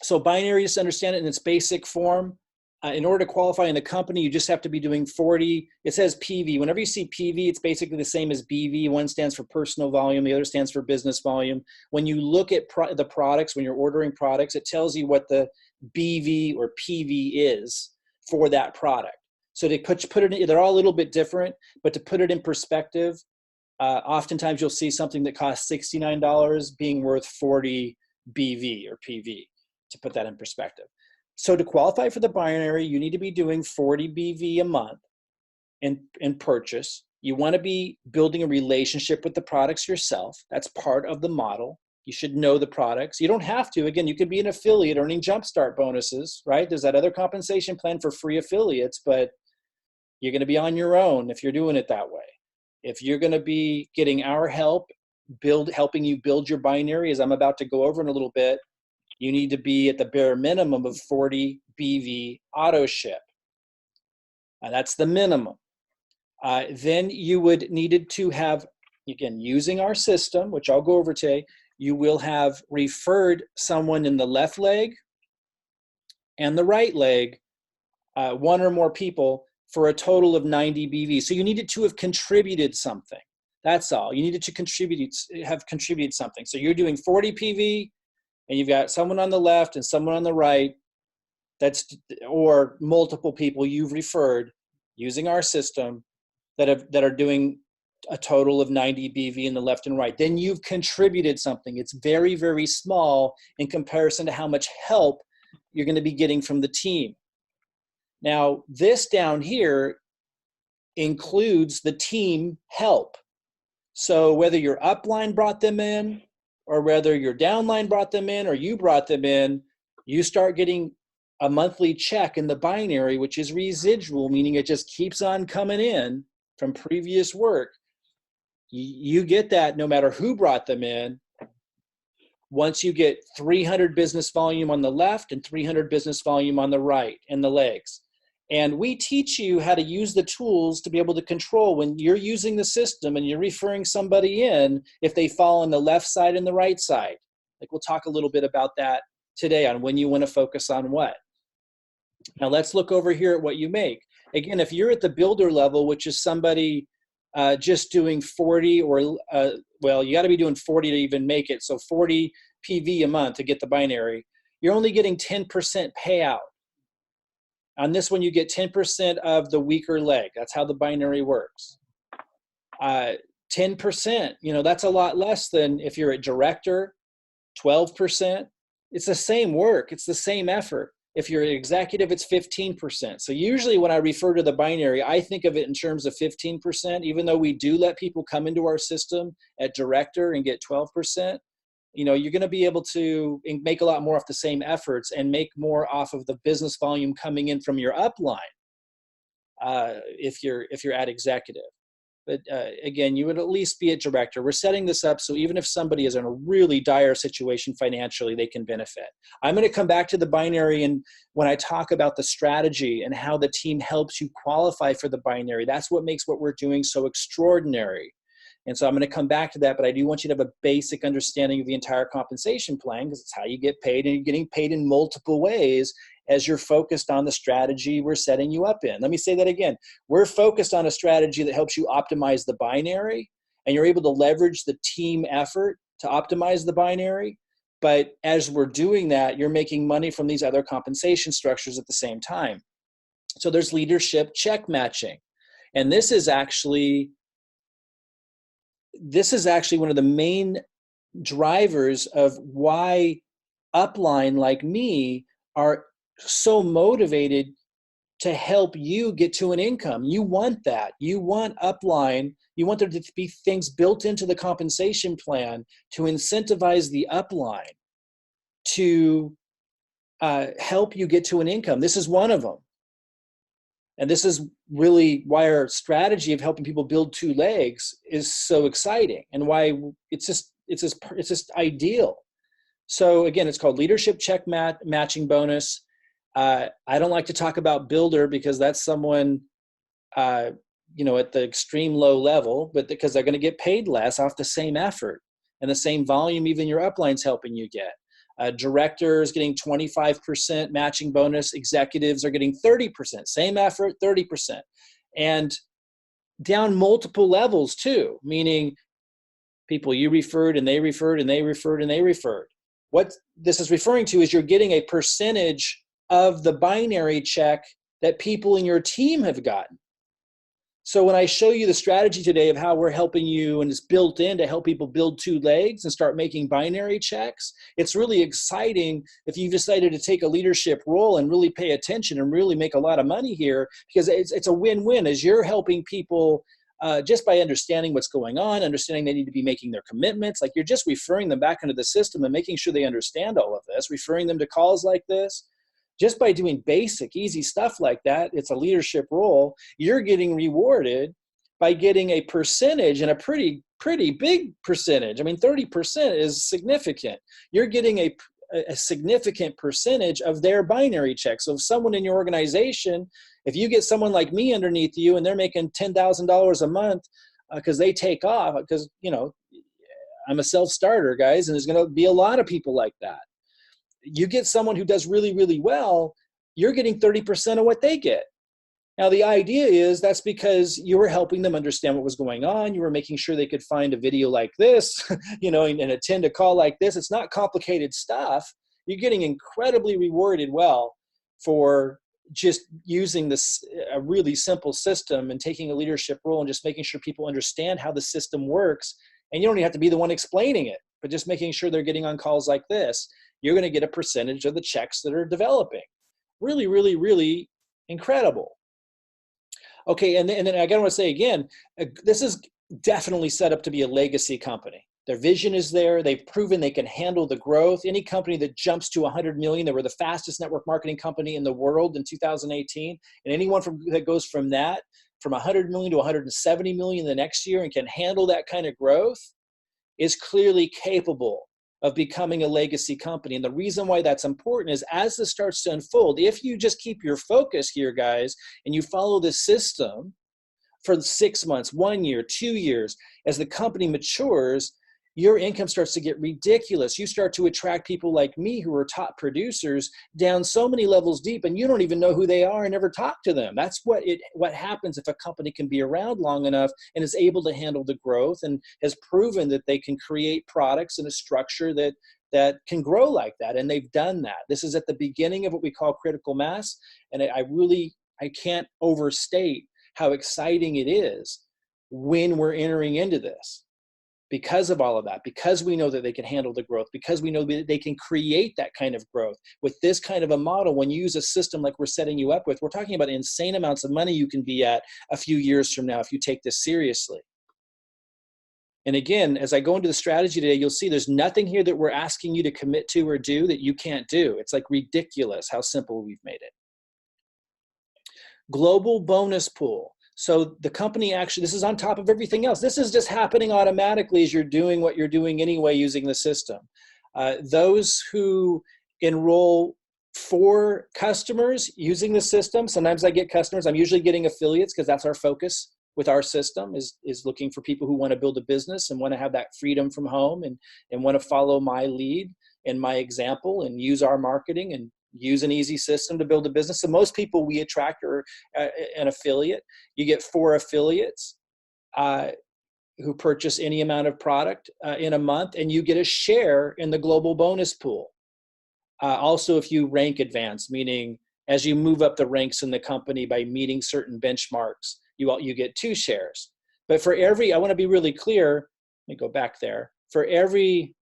So binary, just understand it in its basic form. In order to qualify in the company, you just have to be doing 40. It says PV. Whenever you see PV, it's basically the same as BV. One stands for personal volume. The other stands for business volume. When you look at the products, when you're ordering products, it tells you what the BV or PV is for that product. So to put it in, they're all a little bit different, but to put it in perspective, oftentimes you'll see something that costs $69 being worth 40 BV or PV, to put that in perspective. So to qualify for the binary, you need to be doing 40 BV a month in purchase. You want to be building a relationship with the products yourself. That's part of the model. You should know the products. You don't have to. Again, you could be an affiliate earning jumpstart bonuses, right? There's that other compensation plan for free affiliates, but you're going to be on your own if you're doing it that way. If you're going to be getting our help, helping you build your binary, as I'm about to go over in a little bit, you need to be at the bare minimum of 40 BV auto ship. That's the minimum. Then you would needed to have, again, using our system, which I'll go over today, you will have referred someone in the left leg and the right leg, one or more people, for a total of 90 BV. So you needed to have contributed something. That's all. You needed to have contributed something. So you're doing 40 PV, and you've got someone on the left and someone on the right, or multiple people you've referred using our system that are doing a total of 90 BV in the left and right. Then you've contributed something. It's very, very small in comparison to how much help you're going to be getting from the team. Now, this down here includes the team help. So whether your upline brought them in, or whether your downline brought them in, or you brought them in, you start getting a monthly check in the binary, which is residual, meaning it just keeps on coming in from previous work. You get that no matter who brought them in. Once you get 300 business volume on the left and 300 business volume on the right and the legs. And we teach you how to use the tools to be able to control when you're using the system and you're referring somebody in, if they fall on the left side and the right side. Like, we'll talk a little bit about that today on when you want to focus on what. Now let's look over here at what you make. Again, if you're at the builder level, which is somebody just doing 40 or, well, you got to be doing 40 to even make it. So 40 PV a month to get the binary. You're only getting 10% payout. On this one, you get 10% of the weaker leg. That's how the binary works. 10%, that's a lot less than if you're a director, 12%. It's the same work. It's the same effort. If you're an executive, it's 15%. So usually when I refer to the binary, I think of it in terms of 15%, even though we do let people come into our system at director and get 12%. You're going to be able to make a lot more off the same efforts and make more off of the business volume coming in from your upline if you're at executive. But again, you would at least be a director. We're setting this up so even if somebody is in a really dire situation financially, they can benefit. I'm going to come back to the binary, and when I talk about the strategy and how the team helps you qualify for the binary, that's what makes what we're doing so extraordinary. And so I'm going to come back to that, but I do want you to have a basic understanding of the entire compensation plan, because it's how you get paid, and you're getting paid in multiple ways as you're focused on the strategy we're setting you up in. Let me say that again. We're focused on a strategy that helps you optimize the binary, and you're able to leverage the team effort to optimize the binary. But as we're doing that, you're making money from these other compensation structures at the same time. So there's leadership check matching. And this is actually one of the main drivers of why upline like me are so motivated to help you get to an income. You want that. You want upline. You want there to be things built into the compensation plan to incentivize the upline to help you get to an income. This is one of them. And this is really why our strategy of helping people build two legs is so exciting, and why it's just ideal. So again, it's called leadership check matching bonus. I don't like to talk about builder because that's someone, at the extreme low level, but because they're going to get paid less off the same effort and the same volume even your upline's helping you get. Directors getting 25% matching bonus. Executives are getting 30%. Same effort, 30%. And down multiple levels too, meaning people you referred and they referred and they referred and they referred. What this is referring to is you're getting a percentage of the binary check that people in your team have gotten. So when I show you the strategy today of how we're helping you, and it's built in to help people build 2 legs and start making binary checks, it's really exciting if you've decided to take a leadership role and really pay attention and really make a lot of money here, because it's a win-win as you're helping people just by understanding what's going on, understanding they need to be making their commitments. Like, you're just referring them back into the system and making sure they understand all of this, referring them to calls like this. Just by doing basic, easy stuff like that, it's a leadership role. You're getting rewarded by getting a percentage, and a pretty big percentage. I mean, 30% is significant. You're getting a significant percentage of their binary check. So if someone in your organization, if you get someone like me underneath you and they're making $10,000 a month because they take off, because, you know, I'm a self-starter, guys, and there's going to be a lot of people like that. You get someone who does really, really well, you're getting 30% of what they get. Now, the idea is that's because you were helping them understand what was going on. You were making sure they could find a video like this, you know, and attend a call like this. It's not complicated stuff. You're getting incredibly rewarded well for just using this a really simple system and taking a leadership role and just making sure people understand how the system works. And you don't even have to be the one explaining it, but just making sure they're getting on calls like this. You're going to get a percentage of the checks that are developing. Really, really, really incredible. Okay, and then I want to say again, this is definitely set up to be a legacy company. Their vision is there. They've proven they can handle the growth. Any company that jumps to 100 million, they were the fastest network marketing company in the world in 2018. And anyone that goes from 100 million to 170 million the next year and can handle that kind of growth is clearly capable of becoming a legacy company. And the reason why that's important is as this starts to unfold, if you just keep your focus here, guys, and you follow this system for 6 months, 1 year, 2 years, as the company matures, your income starts to get ridiculous. You start to attract people like me who are top producers down so many levels deep, and you don't even know who they are and never talk to them. That's what happens if a company can be around long enough and is able to handle the growth and has proven that they can create products in a structure that can grow like that. And they've done that. This is at the beginning of what we call critical mass. And I can't overstate how exciting it is when we're entering into this. Because of all of that, because we know that they can handle the growth, because we know that they can create that kind of growth with this kind of a model. When you use a system like we're setting you up with, we're talking about insane amounts of money you can be at a few years from now if you take this seriously. And again, as I go into the strategy today, you'll see there's nothing here that we're asking you to commit to or do that you can't do. It's like ridiculous how simple we've made it. Global bonus pool. So the company actually, this is on top of everything else. This is just happening automatically as you're doing what you're doing anyway using the system. Those who enroll for customers using the system, sometimes I get customers. I'm usually getting affiliates because that's our focus with our system is looking for people who want to build a business and want to have that freedom from home and want to follow my lead and my example and use our marketing and use an easy system to build a business. So most people we attract are an affiliate. You get 4 affiliates who purchase any amount of product in a month, and you get a share in the global bonus pool. Also, if you rank advance, meaning as you move up the ranks in the company by meeting certain benchmarks, you get 2 shares. But for every, I want to be really clear, let me go back there. For every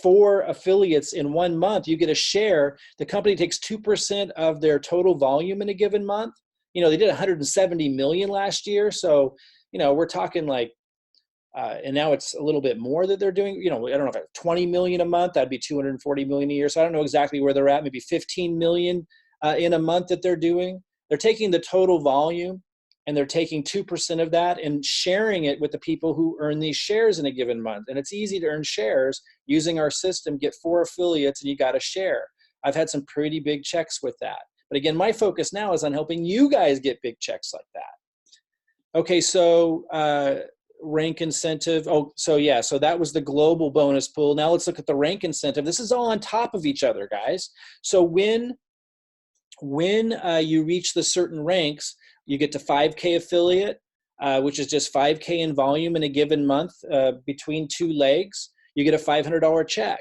4 affiliates in 1 month, you get a share. The company takes 2% of their total volume in a given month. You know, they did 170 million last year. So, you know, we're talking like, and now it's a little bit more that they're doing, you know, I don't know if it's 20 million a month, that'd be 240 million a year. So I don't know exactly where they're at, maybe 15 million in a month that they're doing. They're taking the total volume and they're taking 2% of that and sharing it with the people who earn these shares in a given month. And it's easy to earn shares using our system. Get 4 affiliates and you got a share. I've had some pretty big checks with that. But again, my focus now is on helping you guys get big checks like that. Okay, so rank incentive. Oh, so yeah, so that was the global bonus pool. Now let's look at the rank incentive. This is all on top of each other, guys. So when you reach the certain ranks, you get to 5K affiliate, which is just 5K in volume in a given month between 2 legs. You get a $500 check.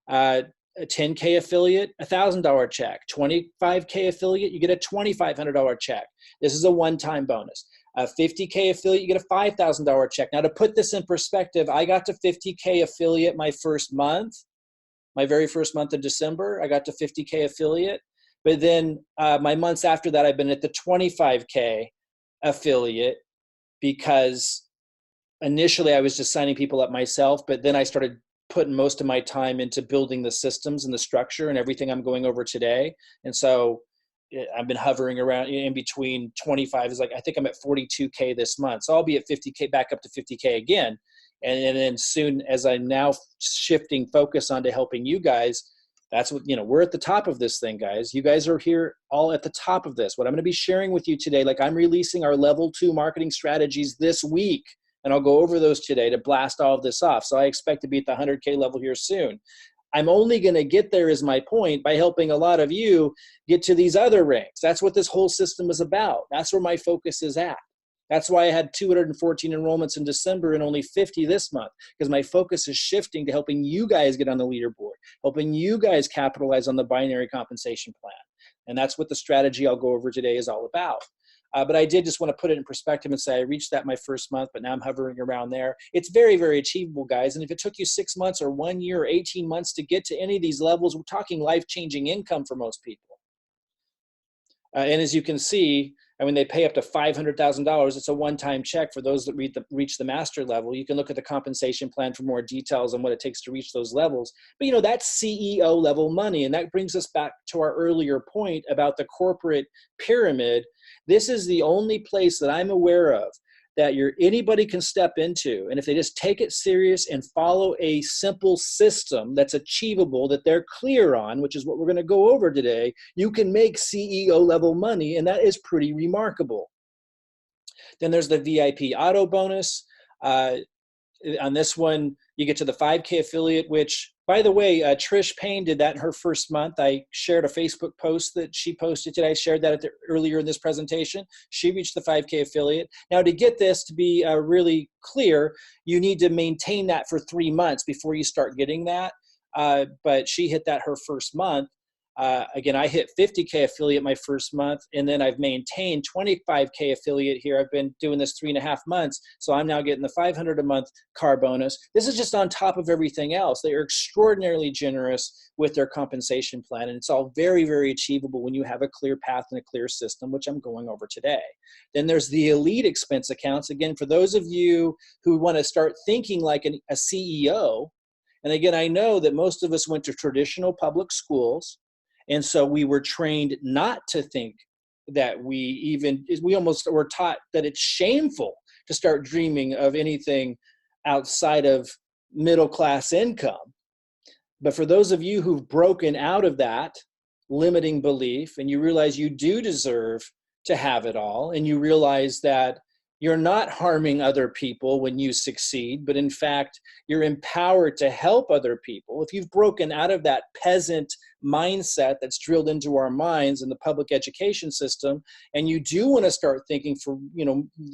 A 10K affiliate, $1,000 check. 25K affiliate, you get a $2,500 check. This is a one-time bonus. A 50K affiliate, you get a $5,000 check. Now, to put this in perspective, I got to 50K affiliate my first month, my very first month of December. I got to 50K affiliate. But then my months after that, I've been at the 25K affiliate, because initially I was just signing people up myself, but then I started putting most of my time into building the systems and the structure and everything I'm going over today. And so I've been hovering around in between 25 is like, I think I'm at 42K this month. So I'll be at 50K, back up to 50K again. And then soon, as I'm now shifting focus onto helping you guys, that's what, we're at the top of this thing, guys. You guys are here all at the top of this. What I'm going to be sharing with you today, like I'm releasing our level 2 marketing strategies this week, and I'll go over those today to blast all of this off. So I expect to be at the 100K level here soon. I'm only going to get there, is my point, by helping a lot of you get to these other ranks. That's what this whole system is about. That's where my focus is at. That's why I had 214 enrollments in December and only 50 this month, because my focus is shifting to helping you guys get on the leaderboard, helping you guys capitalize on the binary compensation plan. And that's what the strategy I'll go over today is all about. But I did just want to put it in perspective and say I reached that my first month, but now I'm hovering around there. It's very, very achievable, guys. And if it took you 6 months or 1 year or 18 months to get to any of these levels, we're talking life-changing income for most people. And as you can see, they pay up to $500,000. It's a one-time check for those that reach the master level. You can look at the compensation plan for more details on what it takes to reach those levels. But that's CEO level money. And that brings us back to our earlier point about the corporate pyramid. This is the only place that I'm aware of that anybody can step into. And if they just take it serious and follow a simple system that's achievable, that they're clear on, which is what we're going to go over today, you can make CEO level money. And that is pretty remarkable. Then there's the VIP auto bonus. On this one, you get to the 5K affiliate, which, by the way, Trish Payne did that in her first month. I shared a Facebook post that she posted today. I shared that earlier in this presentation. She reached the 5K affiliate. Now, to get this to be really clear, you need to maintain that for 3 months before you start getting that. But she hit that her first month. Again, I hit 50K affiliate my first month, and then I've maintained 25K affiliate here. I've been doing this 3.5 months, so I'm now getting the 500 a month car bonus. This is just on top of everything else. They are extraordinarily generous with their compensation plan, and it's all very, very achievable when you have a clear path and a clear system, which I'm going over today. Then there's the elite expense accounts. Again, for those of you who want to start thinking like a CEO, and again, I know that most of us went to traditional public schools, and so we were trained not to think that we almost were taught that it's shameful to start dreaming of anything outside of middle-class income. But for those of you who've broken out of that limiting belief and you realize you do deserve to have it all, and you realize that you're not harming other people when you succeed, but in fact, you're empowered to help other people. If you've broken out of that peasant mindset that's drilled into our minds in the public education system, and you do want to start thinking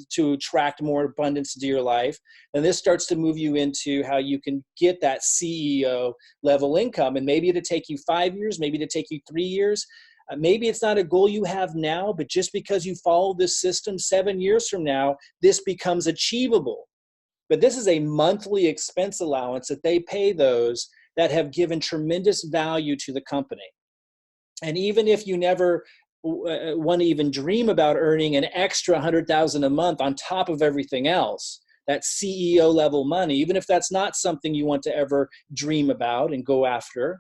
to attract more abundance into your life, then this starts to move you into how you can get that CEO level income. And maybe it'll take you 5 years, maybe it'll take you 3 years. Maybe it's not a goal you have now, but just because you follow this system 7 years from now, this becomes achievable. But this is a monthly expense allowance that they pay those that have given tremendous value to the company. And even if you never want to even dream about earning an extra $100,000 a month on top of everything else, that CEO level money, even if that's not something you want to ever dream about and go after,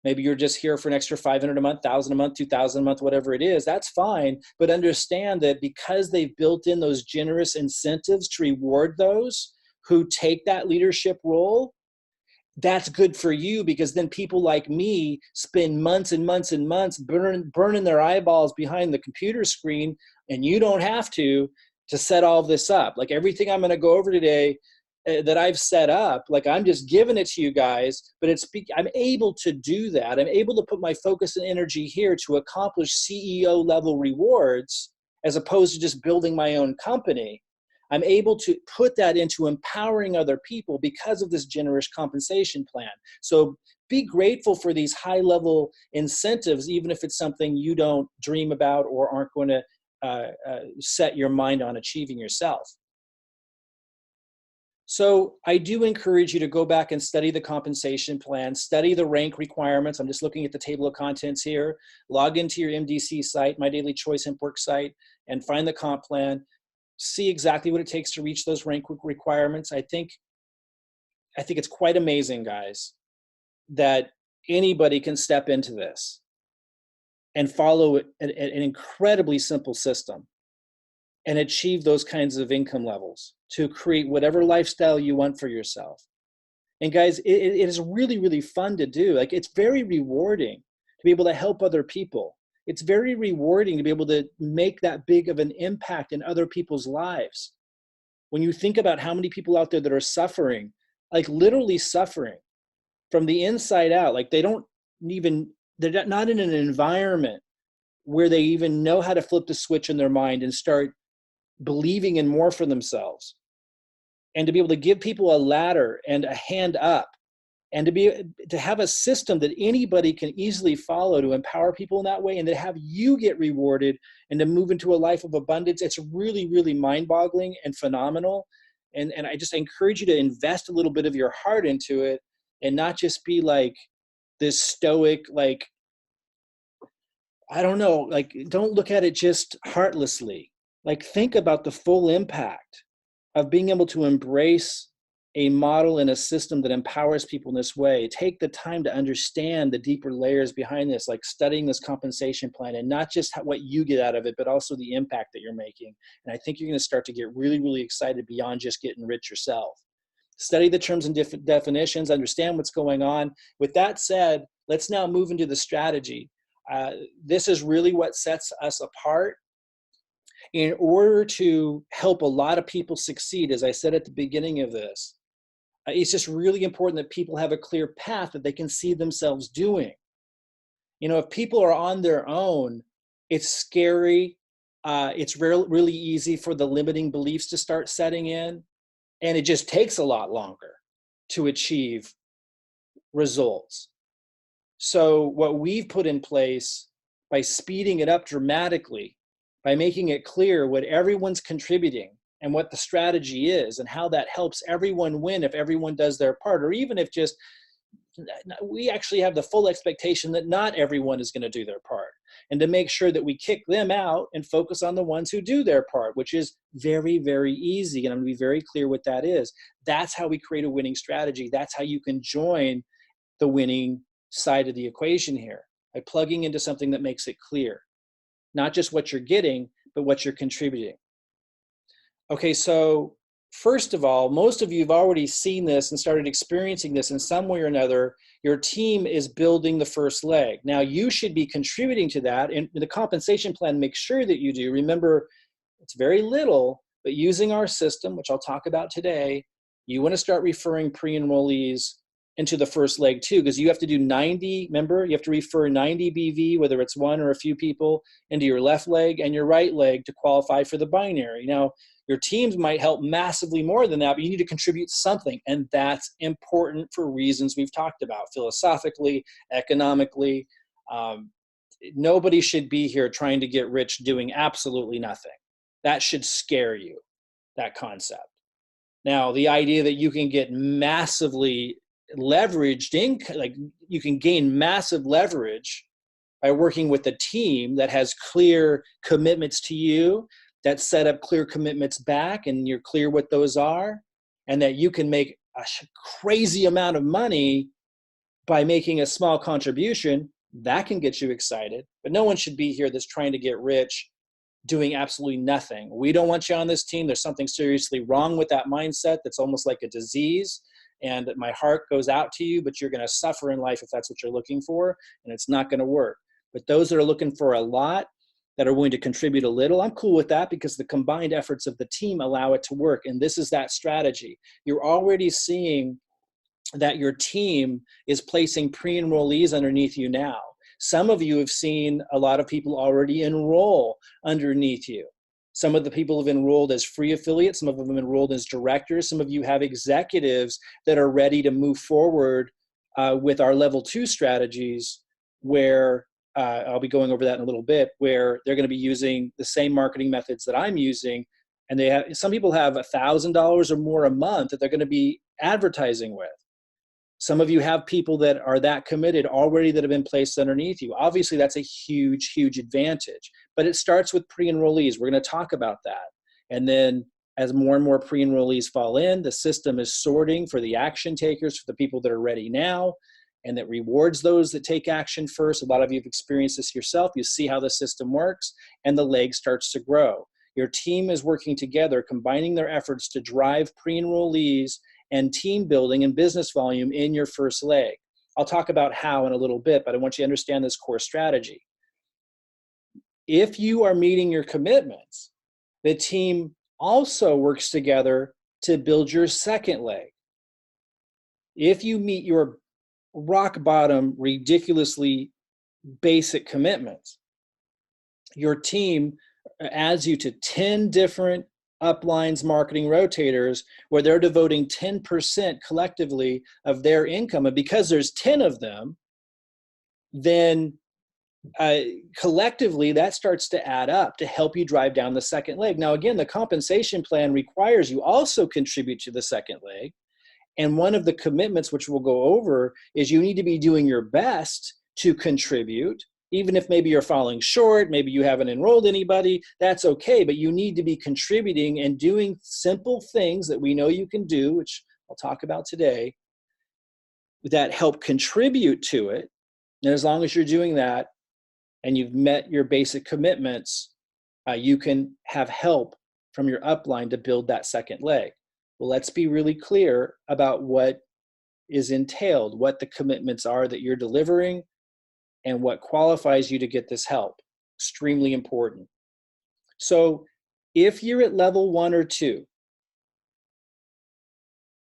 maybe you're just here for an extra 500 a month, 1,000 a month, 2,000 a month, whatever it is, that's fine. But understand that because they've built in those generous incentives to reward those who take that leadership role, that's good for you, because then people like me spend months and months and months burning their eyeballs behind the computer screen, and you don't have to set all this up. Like everything I'm going to go over today that I've set up, like I'm just giving it to you guys, but I'm able to do that. I'm able to put my focus and energy here to accomplish CEO level rewards as opposed to just building my own company. I'm able to put that into empowering other people because of this generous compensation plan. So be grateful for these high level incentives, even if it's something you don't dream about or aren't going to set your mind on achieving yourself. So I do encourage you to go back and study the compensation plan, study the rank requirements. I'm just looking at the table of contents here. Log into your MDC site, My Daily Choice HempWorx site, and find the comp plan. See exactly what it takes to reach those rank requirements. I think it's quite amazing, guys, that anybody can step into this and follow an incredibly simple system and achieve those kinds of income levels to create whatever lifestyle you want for yourself. And guys, it is really, really fun to do. Like, it's very rewarding to be able to help other people. It's very rewarding to be able to make that big of an impact in other people's lives. When you think about how many people out there that are suffering, like literally suffering from the inside out, like they're not in an environment where they even know how to flip the switch in their mind and start believing in more for themselves. And to be able to give people a ladder and a hand up, and to have a system that anybody can easily follow to empower people in that way, and to have you get rewarded and to move into a life of abundance, it's really, really mind-boggling and phenomenal. And I just encourage you to invest a little bit of your heart into it, and not just be like this stoic, like, I don't know, like, don't look at it just heartlessly. Like, think about the full impact of being able to embrace a model and a system that empowers people in this way. Take the time to understand the deeper layers behind this, like studying this compensation plan, and not just what you get out of it, but also the impact that you're making. And I think you're going to start to get really, really excited beyond just getting rich yourself. Study the terms and definitions, understand what's going on. With that said, let's now move into the strategy. This is really what sets us apart. In order to help a lot of people succeed, as I said at the beginning of this, it's just really important that people have a clear path that they can see themselves doing. You know, if people are on their own, it's scary. It's really easy for the limiting beliefs to start setting in, and it just takes a lot longer to achieve results. So what we've put in place by speeding it up dramatically, by making it clear what everyone's contributing and what the strategy is and how that helps everyone win if everyone does their part, or even if just we actually have the full expectation that not everyone is going to do their part, and to make sure that we kick them out and focus on the ones who do their part, which is very, very easy. And I'm going to be very clear what that is. That's how we create a winning strategy. That's how you can join the winning side of the equation here, by plugging into something that makes it clear, not just what you're getting, but what you're contributing. Okay, so first of all, most of you have already seen this and started experiencing this in some way or another. Your team is building the first leg. Now, you should be contributing to that, and the compensation plan makes sure that you do. Remember, it's very little, but using our system, which I'll talk about today, you want to start referring pre-enrollees into the first leg too, because you have to do 90, remember, you have to refer 90 BV, whether it's one or a few people, into your left leg and your right leg to qualify for the binary. Now, your teams might help massively more than that, but you need to contribute something, and that's important for reasons we've talked about, philosophically, economically. Nobody should be here trying to get rich doing absolutely nothing. That should scare you, that concept. Now, the idea that you can get massively leveraged like you can gain massive leverage by working with a team that has clear commitments to you, that set up clear commitments back, and you're clear what those are, and that you can make a crazy amount of money by making a small contribution, that can get you excited. But no one should be here that's trying to get rich doing absolutely nothing. We don't want you on this team. There's something seriously wrong with that mindset that's almost like a disease. And my heart goes out to you, but you're going to suffer in life if that's what you're looking for, and it's not going to work. But those that are looking for a lot, that are willing to contribute a little, I'm cool with that, because the combined efforts of the team allow it to work. And this is that strategy. You're already seeing that your team is placing pre-enrollees underneath you now. Some of you have seen a lot of people already enroll underneath you. Some of the people have enrolled as free affiliates. Some of them have enrolled as directors. Some of you have executives that are ready to move forward with our level 2 strategies, where I'll be going over that in a little bit, where they're going to be using the same marketing methods that I'm using. And some people have $1,000 or more a month that they're going to be advertising with. Some of you have people that are that committed already that have been placed underneath you. Obviously, that's a huge, huge advantage. But it starts with pre-enrollees. We're going to talk about that. And then as more and more pre-enrollees fall in, the system is sorting for the action takers, for the people that are ready now, and that rewards those that take action first. A lot of you have experienced this yourself. You see how the system works, and the leg starts to grow. Your team is working together, combining their efforts to drive pre-enrollees and team building and business volume in your first leg. I'll talk about how in a little bit, but I want you to understand this core strategy. If you are meeting your commitments, the team also works together to build your second leg. If you meet your rock bottom, ridiculously basic commitments, your team adds you to 10 different uplines marketing rotators where they're devoting 10% collectively of their income. And because there's 10 of them, then collectively that starts to add up to help you drive down the second leg. Now, again, the compensation plan requires you also contribute to the second leg. And one of the commitments, which we'll go over, is you need to be doing your best to contribute. Even if maybe you're falling short, maybe you haven't enrolled anybody, that's okay. But you need to be contributing and doing simple things that we know you can do, which I'll talk about today, that help contribute to it. And as long as you're doing that and you've met your basic commitments, you can have help from your upline to build that second leg. Well, let's be really clear about what is entailed, what the commitments are that you're delivering, and what qualifies you to get this help. Extremely important. So if you're at level 1 or 2,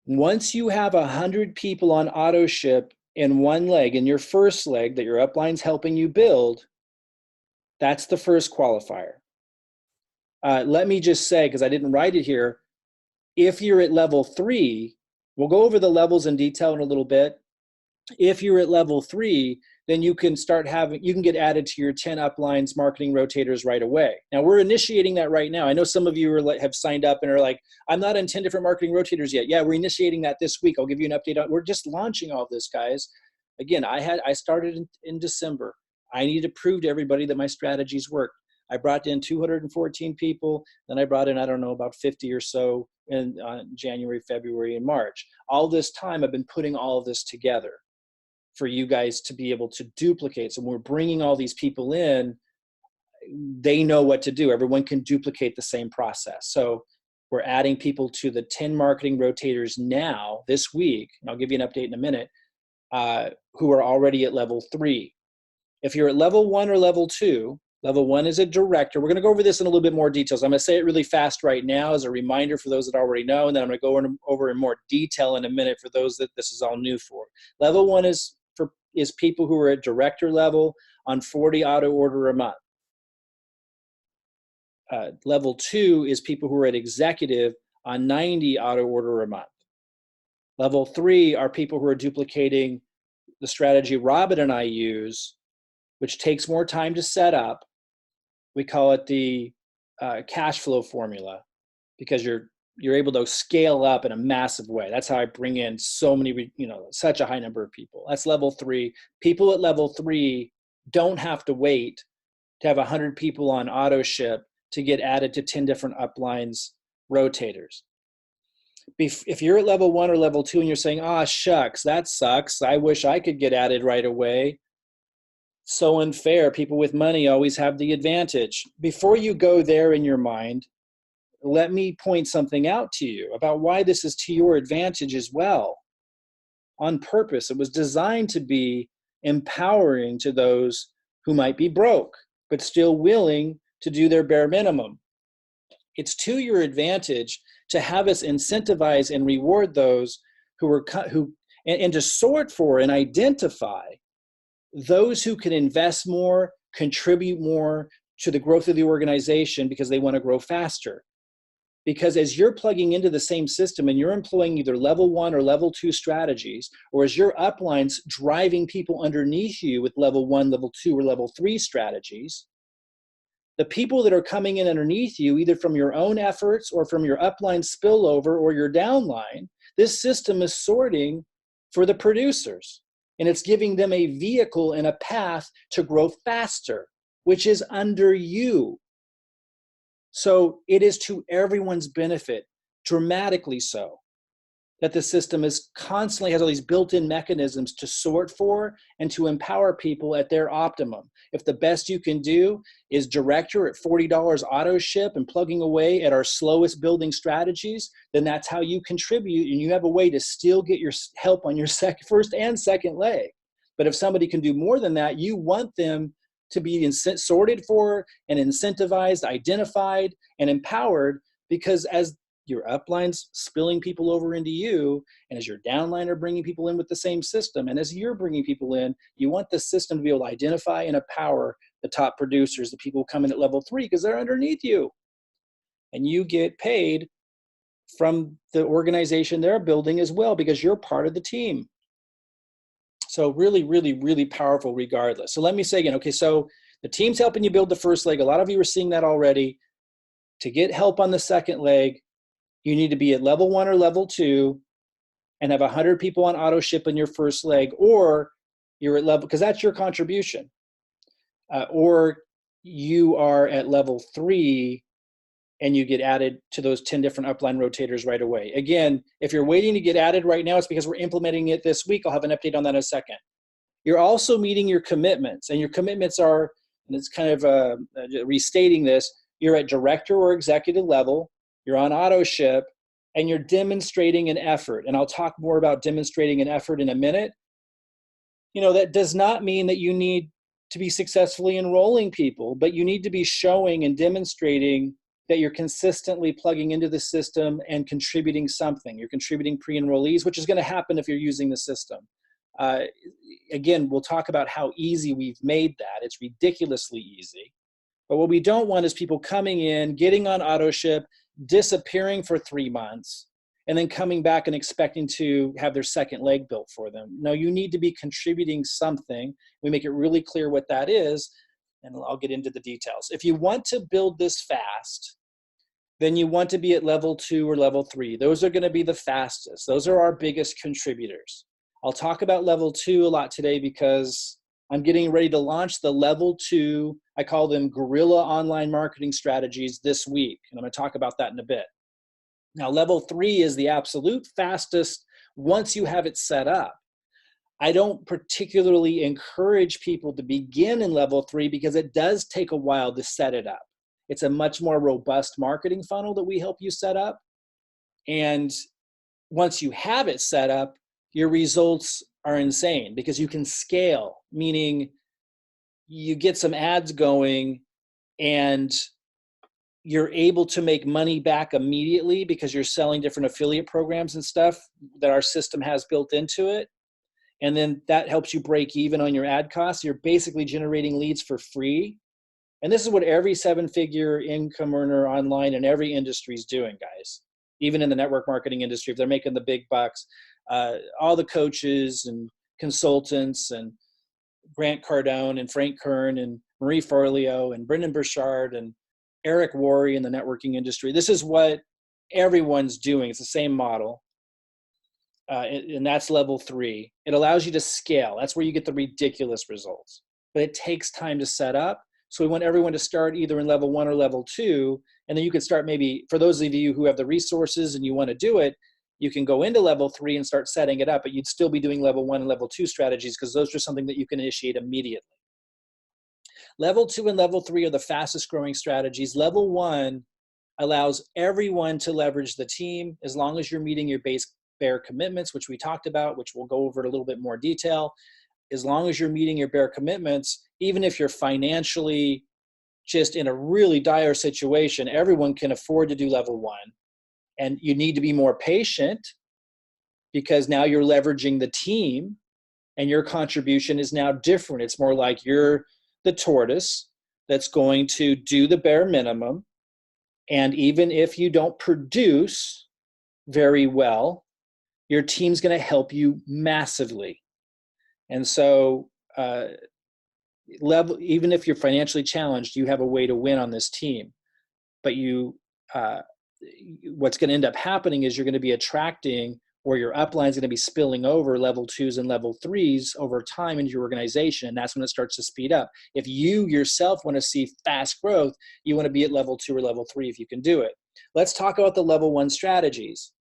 once you have 100 people on auto ship in one leg, in your first leg that your upline's helping you build, that's the first qualifier. Let me just say, because I didn't write it here, if you're at level 3, we'll go over the levels in detail in a little bit. If you're at level 3, then you can get added to your 10 uplines marketing rotators right away. Now, we're initiating that right now. I know some of you have signed up and are like, I'm not in 10 different marketing rotators yet. Yeah, we're initiating that this week. I'll give you an update on. We're just launching all this, guys. Again, I started in December. I need to prove to everybody that my strategies work. I brought in 214 people, then I brought in, I don't know, about 50 or so in January, February, and March. All this time, I've been putting all of this together for you guys to be able to duplicate. So when we're bringing all these people in, they know what to do. Everyone can duplicate the same process. So we're adding people to the 10 marketing rotators now, this week, and I'll give you an update in a minute, who are already at level 3. If you're at level 1 or level 2, level 1 is a director. We're going to go over this in a little bit more details. I'm going to say it really fast right now as a reminder for those that already know, and then I'm going to go over in more detail in a minute for those that this is all new for. Level 1 is people who are at director level on 40 auto order a month. Level 2 is people who are at executive on 90 auto order a month. Level 3 are people who are duplicating the strategy Robin and I use, which takes more time to set up. We call it the cash flow formula, because you're able to scale up in a massive way. That's how I bring in so many, such a high number of people. That's level 3. People at level 3 don't have to wait to have 100 people on auto ship to get added to 10 different uplines rotators. If you're at level 1 or level 2 and you're saying, shucks, that sucks, I wish I could get added right away. So unfair. People with money always have the advantage. Before you go there in your mind, let me point something out to you about why this is to your advantage as well. On purpose, it was designed to be empowering to those who might be broke, but still willing to do their bare minimum. It's to your advantage to have us incentivize and reward those and to sort for and identify those who can invest more, contribute more to the growth of the organization because they want to grow faster. Because as you're plugging into the same system and you're employing either level 1 or level 2 strategies, or as your uplines driving people underneath you with level 1, level 2, or level 3 strategies, the people that are coming in underneath you, either from your own efforts or from your upline spillover or your downline, this system is sorting for the producers. And it's giving them a vehicle and a path to grow faster, which is under you. So it is to everyone's benefit, dramatically so, that the system is constantly has all these built-in mechanisms to sort for and to empower people at their optimum. If the best you can do is director at $40 auto ship and plugging away at our slowest building strategies, then that's how you contribute, and you have a way to still get your help on your first and second leg. But if somebody can do more than that, you want them to be sorted for and incentivized, identified, and empowered, because as your uplines spilling people over into you, and as your downline are bringing people in with the same system, and as you're bringing people in, you want the system to be able to identify and empower the top producers, the people who come in at level 3, because they're underneath you. And you get paid from the organization they're building as well, because you're part of the team. So really, really, really powerful regardless. So let me say again, okay, so the team's helping you build the first leg. A lot of you are seeing that already. To get help on the second leg, you need to be at level 1 or level 2 and have 100 people on auto ship in your first leg, or you're at level, because that's your contribution. Or you are at level 3 and you get added to those 10 different upline rotators right away. Again, if you're waiting to get added right now, it's because we're implementing it this week. I'll have an update on that in a second. You're also meeting your commitments, and your commitments are, and it's kind of restating this, you're at director or executive level, you're on auto ship, and you're demonstrating an effort. And I'll talk more about demonstrating an effort in a minute. You know, that does not mean that you need to be successfully enrolling people, but you need to be showing and demonstrating that you're consistently plugging into the system and contributing something. You're contributing pre-enrollees, which is going to happen if you're using the system. Again, we'll talk about how easy we've made that. It's ridiculously easy. But what we don't want is people coming in, getting on auto ship, disappearing for 3 months, and then coming back and expecting to have their second leg built for them. No, you need to be contributing something. We make it really clear what that is, and I'll get into the details. If you want to build this fast, then you want to be at level 2 or level 3. Those are going to be the fastest. Those are our biggest contributors. I'll talk about level 2 a lot today because I'm getting ready to launch the level 2, I call them guerrilla online marketing strategies, this week. And I'm going to talk about that in a bit. Now, level 3 is the absolute fastest once you have it set up. I don't particularly encourage people to begin in level 3 because it does take a while to set it up. It's a much more robust marketing funnel that we help you set up. And once you have it set up, your results are insane because you can scale, meaning you get some ads going and you're able to make money back immediately because you're selling different affiliate programs and stuff that our system has built into it. And then that helps you break even on your ad costs. You're basically generating leads for free. And this is what every 7-figure income earner online in every industry is doing, guys. Even in the network marketing industry, if they're making the big bucks, all the coaches and consultants and Grant Cardone and Frank Kern and Marie Forleo and Brendan Burchard and Eric Worre in the networking industry. This is what everyone's doing. It's the same model. And that's level 3. It allows you to scale. That's where you get the ridiculous results. But it takes time to set up. So we want everyone to start either in level 1 or level 2. And then you can start maybe, for those of you who have the resources and you want to do it, you can go into level 3 and start setting it up, but you'd still be doing level 1 and level 2 strategies because those are something that you can initiate immediately. Level 2 and level 3 are the fastest growing strategies. Level 1 allows everyone to leverage the team as long as you're meeting your base bare commitments, which we talked about, which we'll go over in a little bit more detail. As long as you're meeting your bare commitments, even if you're financially just in a really dire situation, everyone can afford to do level 1. And you need to be more patient because now you're leveraging the team and your contribution is now different. It's more like you're the tortoise that's going to do the bare minimum And even if you don't produce very well, your team's going to help you massively. And so, even if you're financially challenged, you have a way to win on this team. But what's going to end up happening is you're going to be attracting, or your upline is going to be spilling over level 2s and level 3s over time into your organization. And that's when it starts to speed up. If you yourself want to see fast growth, you want to be at level 2 or level 3 if you can do it. Let's talk about the level 1 strategies.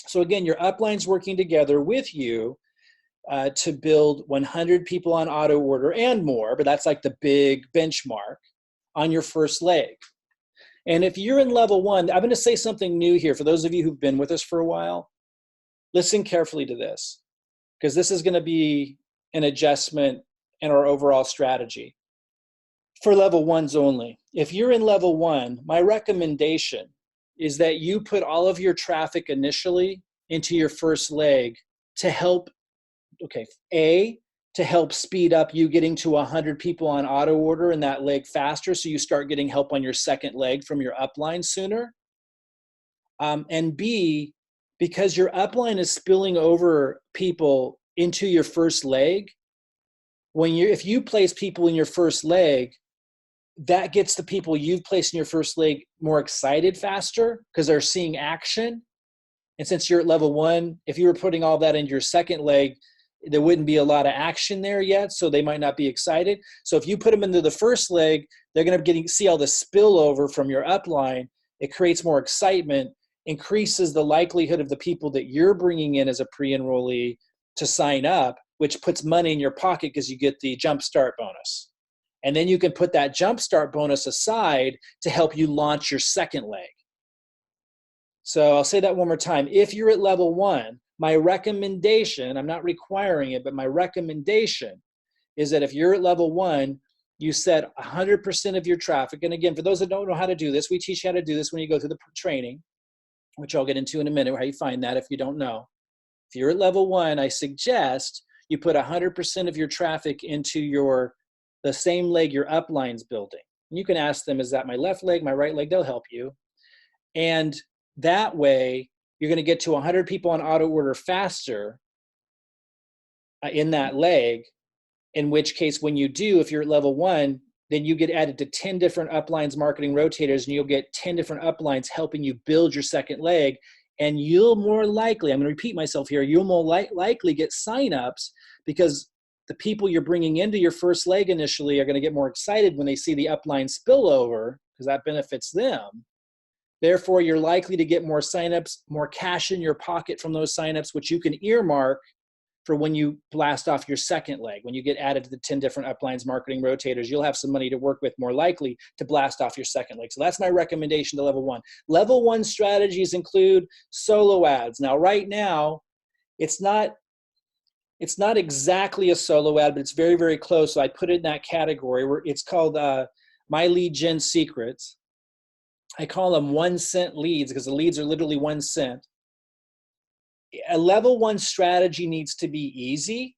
So again, your upline's working together with you to build 100 people on auto order and more, but that's like the big benchmark on your first leg. And if you're in level 1, I'm going to say something new here for those of you who've been with us for a while. Listen carefully to this, because this is going to be an adjustment in our overall strategy for level 1s only. If you're in level 1, my recommendation is that you put all of your traffic initially into your first leg to help, to help speed up you getting to 100 people on auto order in that leg faster, so you start getting help on your second leg from your upline sooner. And B, because your upline is spilling over people into your first leg, if you place people in your first leg, that gets the people you've placed in your first leg more excited faster because they're seeing action. And since you're at level 1, if you were putting all that into your second leg, there wouldn't be a lot of action there yet, so they might not be excited. So if you put them into the first leg, they're going to see all the spillover from your upline. It creates more excitement, increases the likelihood of the people that you're bringing in as a pre-enrollee to sign up, which puts money in your pocket because you get the jumpstart bonus. And then you can put that jumpstart bonus aside to help you launch your second leg. So I'll say that one more time. If you're at level 1, my recommendation, I'm not requiring it, but my recommendation is that if you're at level 1, you set 100% of your traffic. And again, for those that don't know how to do this, we teach you how to do this when you go through the training, which I'll get into in a minute, how you find that if you don't know. If you're at level 1, I suggest you put 100% of your traffic into the same leg your upline's building. And you can ask them, is that my left leg, my right leg? They'll help you. And that way, you're going to get to 100 people on auto order faster in that leg, in which case when you do, if you're at level 1, then you get added to 10 different uplines marketing rotators, and you'll get 10 different uplines helping you build your second leg. And you'll more likely, I'm going to repeat myself here, you'll more likely get signups because the people you're bringing into your first leg initially are going to get more excited when they see the upline spillover because that benefits them. Therefore, you're likely to get more signups, more cash in your pocket from those signups, which you can earmark for when you blast off your second leg. When you get added to the 10 different uplines marketing rotators, you'll have some money to work with, more likely to blast off your second leg. So that's my recommendation to level 1. Level 1 strategies include solo ads. Now, right now, it's not exactly a solo ad, but it's very, very close. So I put it in that category where it's called My Lead Gen Secrets. I call them 1 cent leads because the leads are literally 1 cent. A level 1 strategy needs to be easy.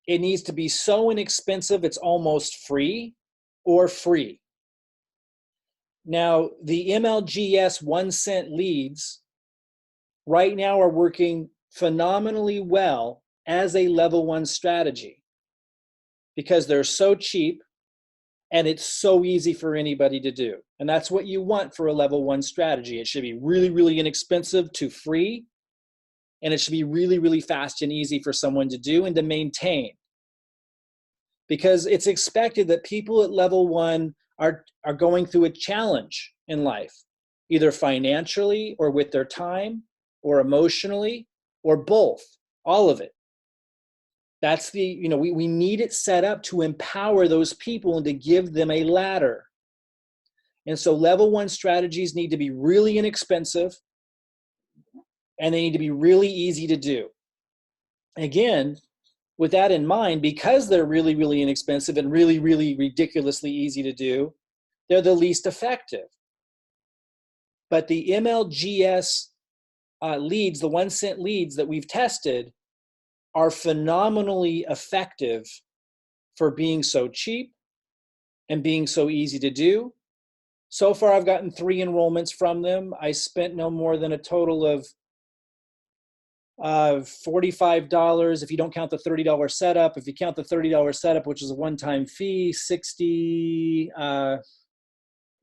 It needs to be so inexpensive it's almost free or free. Now, the MLGS 1 cent leads right now are working phenomenally well as a level 1 strategy because they're so cheap and it's so easy for anybody to do. And that's what you want for a level 1 strategy. It should be really, really inexpensive to free, and it should be really, really fast and easy for someone to do and to maintain. Because it's expected that people at level 1 are going through a challenge in life, either financially or with their time or emotionally or both, all of it. That's we need it set up to empower those people and to give them a ladder. And so level 1 strategies need to be really inexpensive and they need to be really easy to do. Again, with that in mind, because they're really, really inexpensive and really, really ridiculously easy to do, they're the least effective. But the MLGS leads, the 1 cent leads that we've tested, are phenomenally effective for being so cheap and being so easy to do. So far, I've gotten 3 enrollments from them. I spent no more than a total of $45 if you don't count the $30 setup. If you count the $30 setup, which is a one-time fee, 60,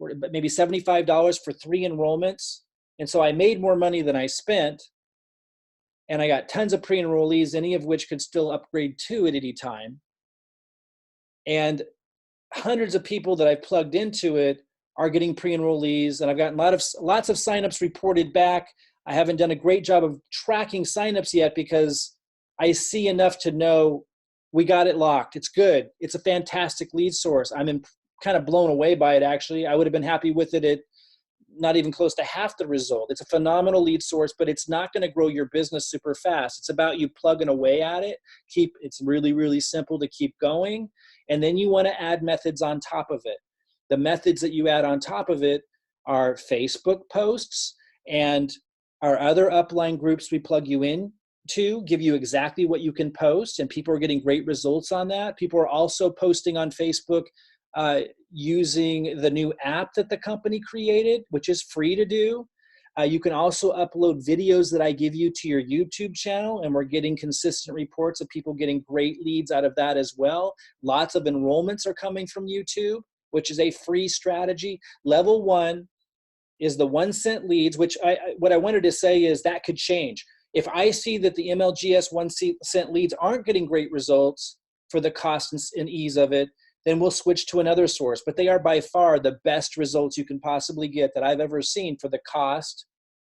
maybe $75 for 3 enrollments. And so I made more money than I spent, and I got tons of pre-enrollees, any of which could still upgrade to at any time. And hundreds of people that I've plugged into it are getting pre-enrollees, and I've gotten lots of signups reported back. I haven't done a great job of tracking signups yet because I see enough to know we got it locked. It's good. It's a fantastic lead source. I'm kind of blown away by it, actually. I would have been happy with it at not even close to half the result. It's a phenomenal lead source, but it's not going to grow your business super fast. It's about you plugging away at it. It's really, really simple to keep going. And then you want to add methods on top of it. The methods that you add on top of it are Facebook posts, and our other upline groups we plug you in to give you exactly what you can post, and people are getting great results on that. People are also posting on Facebook using the new app that the company created, which is free to do. You can also upload videos that I give you to your YouTube channel, and we're getting consistent reports of people getting great leads out of that as well. Lots of enrollments are coming from YouTube, which is a free strategy. Level 1 is the 1-cent leads, which what I wanted to say is that could change. If I see that the MLGS 1-cent leads aren't getting great results for the cost and ease of it, then we'll switch to another source. But they are by far the best results you can possibly get that I've ever seen for the cost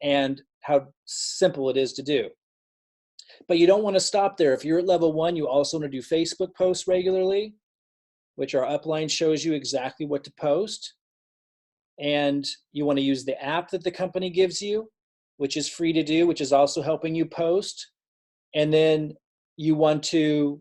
and how simple it is to do. But you don't want to stop there. If you're at level 1, you also want to do Facebook posts regularly, which our upline shows you exactly what to post. And you want to use the app that the company gives you, which is free to do, which is also helping you post. And then you want to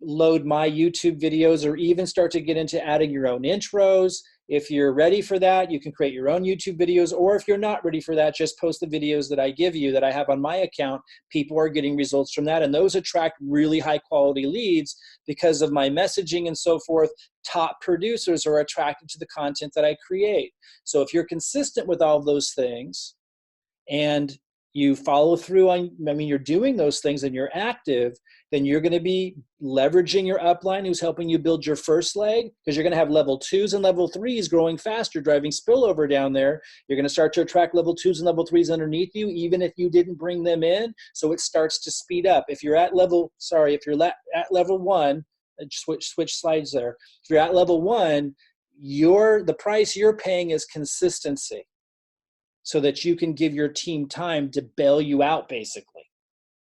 load my YouTube videos, or even start to get into adding your own intros. If you're ready for that, you can create your own YouTube videos, or if you're not ready for that, just post the videos that I give you that I have on my account. People are getting results from that, and those attract really high quality leads because of my messaging and so forth. Top producers are attracted to the content that I create. So if you're consistent with all of those things and you follow through on, you're doing those things and you're active, then you're going to be leveraging your upline who's helping you build your first leg, because you're going to have level 2s and level 3s growing faster, driving spillover down there. You're going to start to attract level 2s and level 3s underneath you, even if you didn't bring them in. So it starts to speed up. If you're at level 1, switch slides there. If you're at level 1, the price you're paying is consistency, so that you can give your team time to bail you out, basically.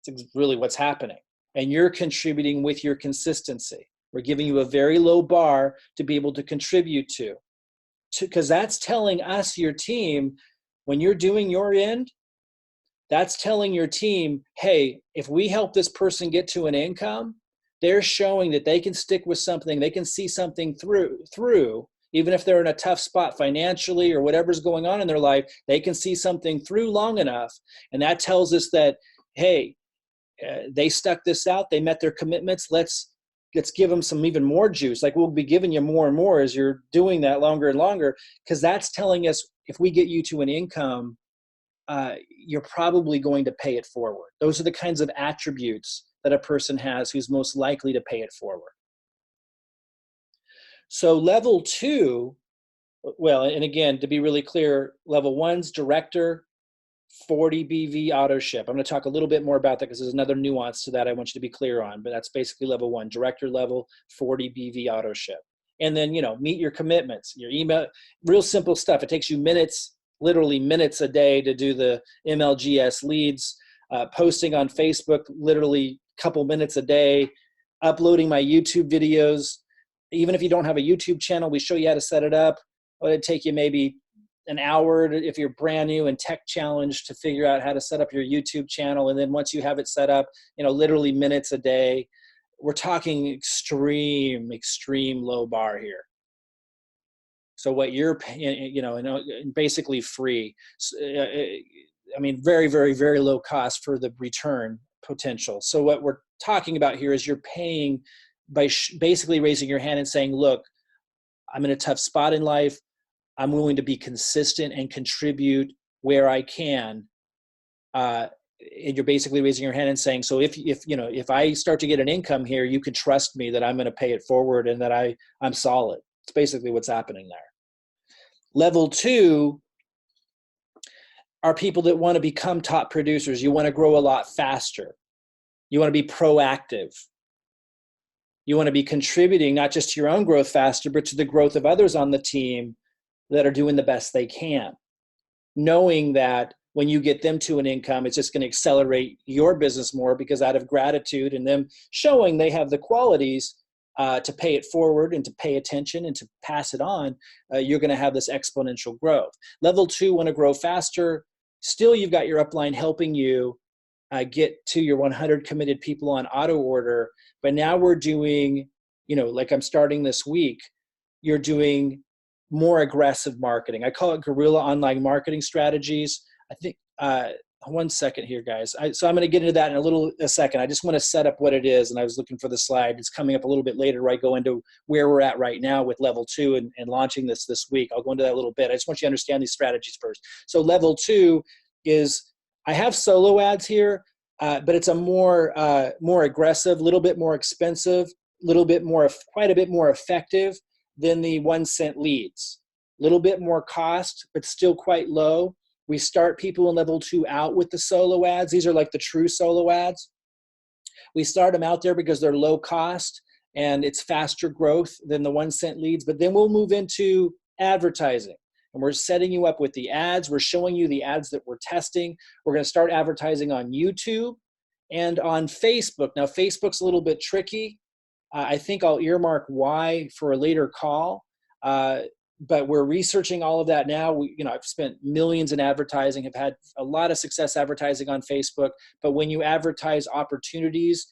It's really what's happening. And you're contributing with your consistency. We're giving you a very low bar to be able to contribute to, because that's telling us, your team, when you're doing your end, that's telling your team, hey, if we help this person get to an income, they're showing that they can stick with something, they can see something through, even if they're in a tough spot financially or whatever's going on in their life, they can see something through long enough. And that tells us that, hey, they stuck this out, they met their commitments, let's give them some even more juice. Like, we'll be giving you more and more as you're doing that longer and longer, because that's telling us if we get you to an income, you're probably going to pay it forward. Those are the kinds of attributes that a person has who's most likely to pay it forward. So level 2, well, and again, to be really clear, level 1's director, 40 BV auto ship. I'm going to talk a little bit more about that because there's another nuance to that I want you to be clear on, but that's basically level 1, director level, 40 BV auto ship. And then, meet your commitments, your email, real simple stuff. It takes you minutes, literally minutes a day to do the MLGS leads, posting on Facebook, literally a couple minutes a day, uploading my YouTube videos. Even if you don't have a YouTube channel, we show you how to set it up. It'd take you maybe an hour if you're brand new and tech challenged to figure out how to set up your YouTube channel. And then once you have it set up, literally minutes a day. We're talking extreme low bar here. So what you're paying, basically free. Very, very, very low cost for the return potential. So what we're talking about here is you're paying by basically raising your hand and saying, look, I'm in a tough spot in life. I'm willing to be consistent and contribute where I can. And you're basically raising your hand and saying, so if I start to get an income here, you can trust me that I'm going to pay it forward and that I'm solid. It's basically what's happening there. Level 2 are people that want to become top producers. You want to grow a lot faster. You want to be proactive. You want to be contributing not just to your own growth faster, but to the growth of others on the team that are doing the best they can. Knowing that when you get them to an income, it's just going to accelerate your business more, because out of gratitude and them showing they have the qualities to pay it forward and to pay attention and to pass it on, you're going to have this exponential growth. Level 2 want to grow faster. Still, you've got your upline helping you get to your 100 committed people on auto order. But now we're doing, like I'm starting this week, you're doing more aggressive marketing. I call it guerrilla online marketing strategies. I think, one second here, guys. So I'm going to get into that in a second. I just want to set up what it is. And I was looking for the slide. It's coming up a little bit later where I go into where we're at right now with level 2 and launching this week. I'll go into that a little bit. I just want you to understand these strategies first. So level 2 is, I have solo ads here, but it's a more aggressive, little bit more expensive, quite a bit more effective than the 1 cent leads. Little bit more cost, but still quite low. We start people in level 2 out with the solo ads. These are like the true solo ads. We start them out there because they're low cost and it's faster growth than the 1 cent leads. But then we'll move into advertising. And we're setting you up with the ads. We're showing you the ads that we're testing. We're going to start advertising on YouTube and on Facebook. Now, Facebook's a little bit tricky. I think I'll earmark why for a later call. But we're researching all of that now. I've spent millions in advertising, have had a lot of success advertising on Facebook. But when you advertise opportunities,